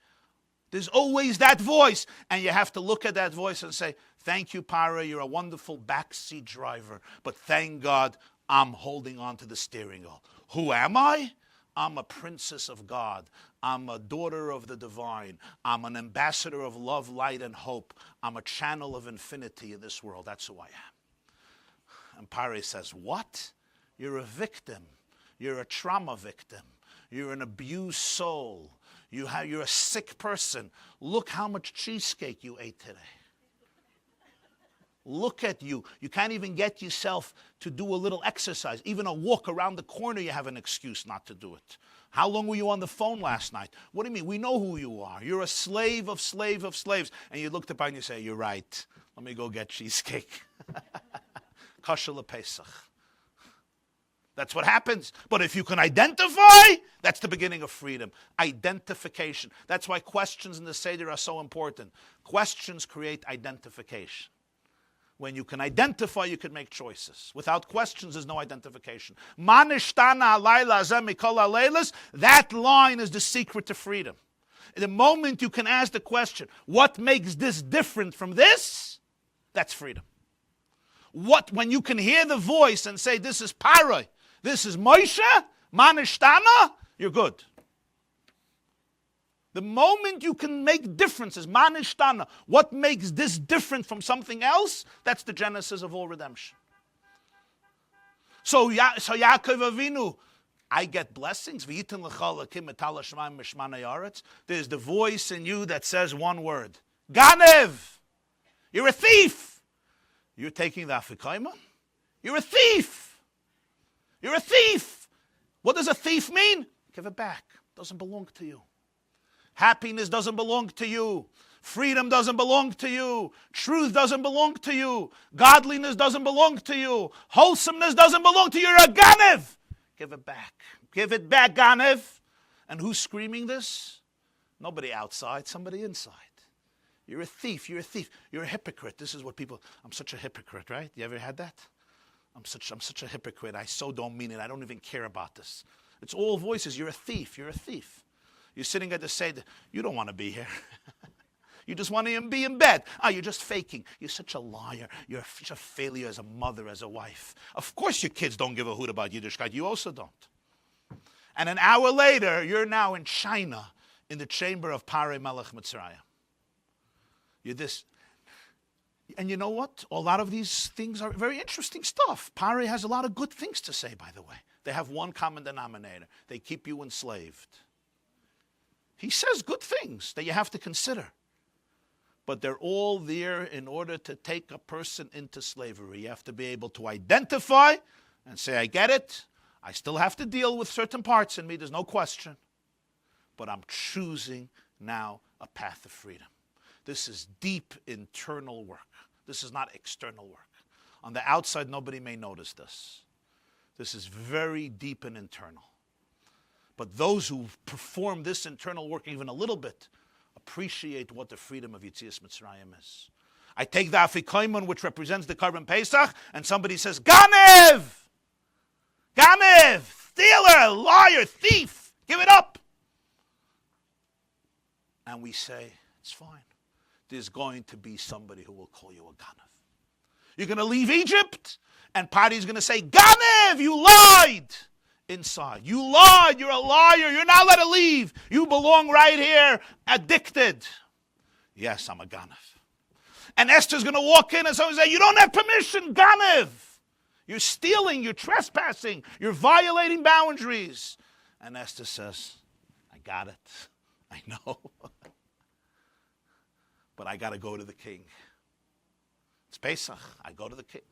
There's always that voice. And you have to look at that voice and say, thank you, Pharaoh, you're a wonderful backseat driver. But thank God I'm holding on to the steering wheel. Who am I? I'm a princess of God. I'm a daughter of the divine. I'm an ambassador of love, light, and hope. I'm a channel of infinity in this world. That's who I am. And Pharaoh says, what? You're a victim. You're a trauma victim. You're an abused soul. You're a sick person. Look how much cheesecake you ate today. Look at you. You can't even get yourself to do a little exercise. Even a walk around the corner, you have an excuse not to do it. How long were you on the phone last night? What do you mean? We know who you are. You're a slave of slaves. And you look up and you say, you're right. Let me go get cheesecake. Kosher Pesach. That's what happens. But if you can identify, that's the beginning of freedom. Identification. That's why questions in the Seder are so important. Questions create identification. When you can identify, you can make choices. Without questions, there's no identification. That line is the secret to freedom. The moment you can ask the question, what makes this different from this? That's freedom. When you can hear the voice and say, this is Pharaoh, this is Moshe, Manishtana, you're good. The moment you can make differences, Manishtana, what makes this different from something else, that's the genesis of all redemption. So Yaakov Avinu, I get blessings. There's the voice in you that says one word. Ganev! You're a thief! You're taking the afikomen? You're a thief! You're a thief. What does a thief mean? Give it back. It doesn't belong to you. Happiness doesn't belong to you. Freedom doesn't belong to you. Truth doesn't belong to you. Godliness doesn't belong to you. Wholesomeness doesn't belong to you. You're a ganev. Give it back. Give it back, ganev. And who's screaming this? Nobody outside, somebody inside. You're a thief. You're a thief. You're a hypocrite. This is what people, I'm such a hypocrite, right? You ever had that? I'm such a hypocrite. I so don't mean it. I don't even care about this. It's all voices. You're a thief. You're a thief. You're sitting at the Seder. You don't want to be here. You just want to be in bed. You're just faking. You're such a liar. You're such a failure as a mother, as a wife. Of course your kids don't give a hoot about Yiddishkeit. You also don't. And an hour later, you're now in China in the chamber of Pharaoh Melech Mitzrayim. You're this. And you know what? A lot of these things are very interesting stuff. Pharaoh has a lot of good things to say, by the way. They have one common denominator. They keep you enslaved. He says good things that you have to consider. But they're all there in order to take a person into slavery. You have to be able to identify and say, I get it. I still have to deal with certain parts in me. There's no question. But I'm choosing now a path of freedom. This is deep internal work. This is not external work. On the outside, nobody may notice this. This is very deep and internal. But those who perform this internal work even a little bit appreciate what the freedom of Yetzias Mitzrayim is. I take the afikomen, which represents the Korban Pesach, and somebody says, Ganev! Ganev! Stealer! Liar! Thief! Give it up! And we say, it's fine. There's going to be somebody who will call you a Ganev. You're going to leave Egypt, and Padi's going to say, Ganev, you lied! Inside. You lied. You're a liar. You're not allowed to leave. You belong right here, addicted. Yes, I'm a Ganev. And Esther's going to walk in and someone say, you don't have permission, Ganev. You're stealing. You're trespassing. You're violating boundaries. And Esther says, I got it. I know. But I got to go to the king. It's Pesach. I go to the king.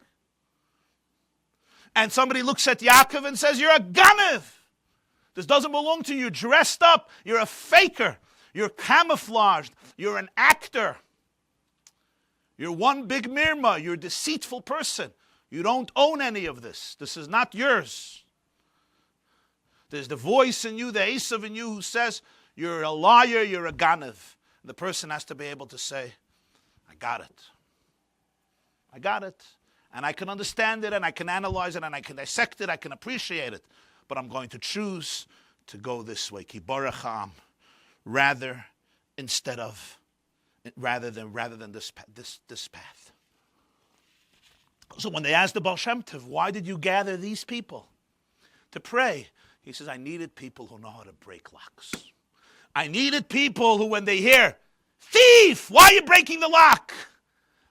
And somebody looks at Yaakov and says, you're a ganev. This doesn't belong to you. You're dressed up. You're a faker. You're camouflaged. You're an actor. You're one big mirma. You're a deceitful person. You don't own any of this. This is not yours. There's the voice in you, the Esav in you who says, you're a liar, you're a ganev. The person has to be able to say, I got it. I got it. And I can understand it, and I can analyze it, and I can dissect it, I can appreciate it. But I'm going to choose to go this way. Ki barach ha'am. Rather, rather than this path. So when they asked the Baal Shem Tov, why did you gather these people to pray? He says, I needed people who know how to break locks. I needed people who, when they hear, thief, why are you breaking the lock?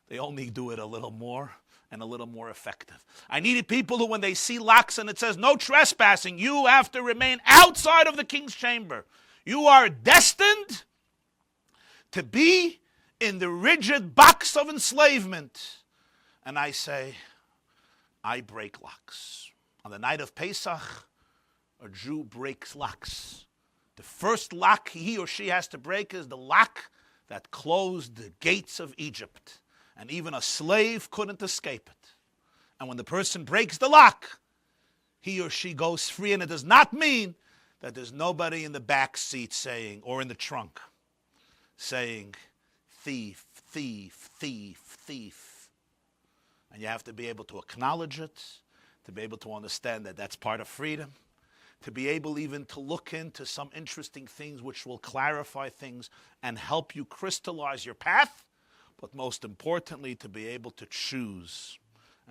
They only do it a little more and a little more effective. I needed people who, when they see locks and it says no trespassing, you have to remain outside of the king's chamber. You are destined to be in the rigid box of enslavement. And I say, I break locks. On the night of Pesach, a Jew breaks locks. The first lock he or she has to break is the lock that closed the gates of Egypt. And even a slave couldn't escape it. And when the person breaks the lock, he or she goes free. And it does not mean that there's nobody in the back seat saying, or in the trunk, saying, thief, thief, thief, thief. And you have to be able to acknowledge it, to be able to understand that that's part of freedom, to be able even to look into some interesting things which will clarify things and help you crystallize your path, but most importantly, to be able to choose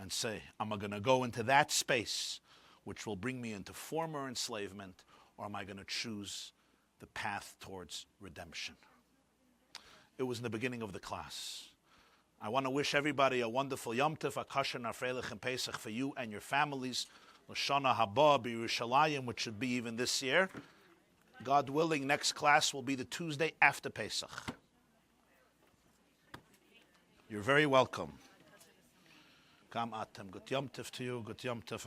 and say, am I going to go into that space which will bring me into former enslavement, or am I going to choose the path towards redemption? It was in the beginning of the class. I want to wish everybody a wonderful Yom Tov, a kosher Freilich and Pesach for you and your families. L'shana haba b'Yerushalayim, which should be even this year. God willing, next class will be the Tuesday after Pesach. You're very welcome. Kam atem. Good Yom Tov to you. Good Yom Tov.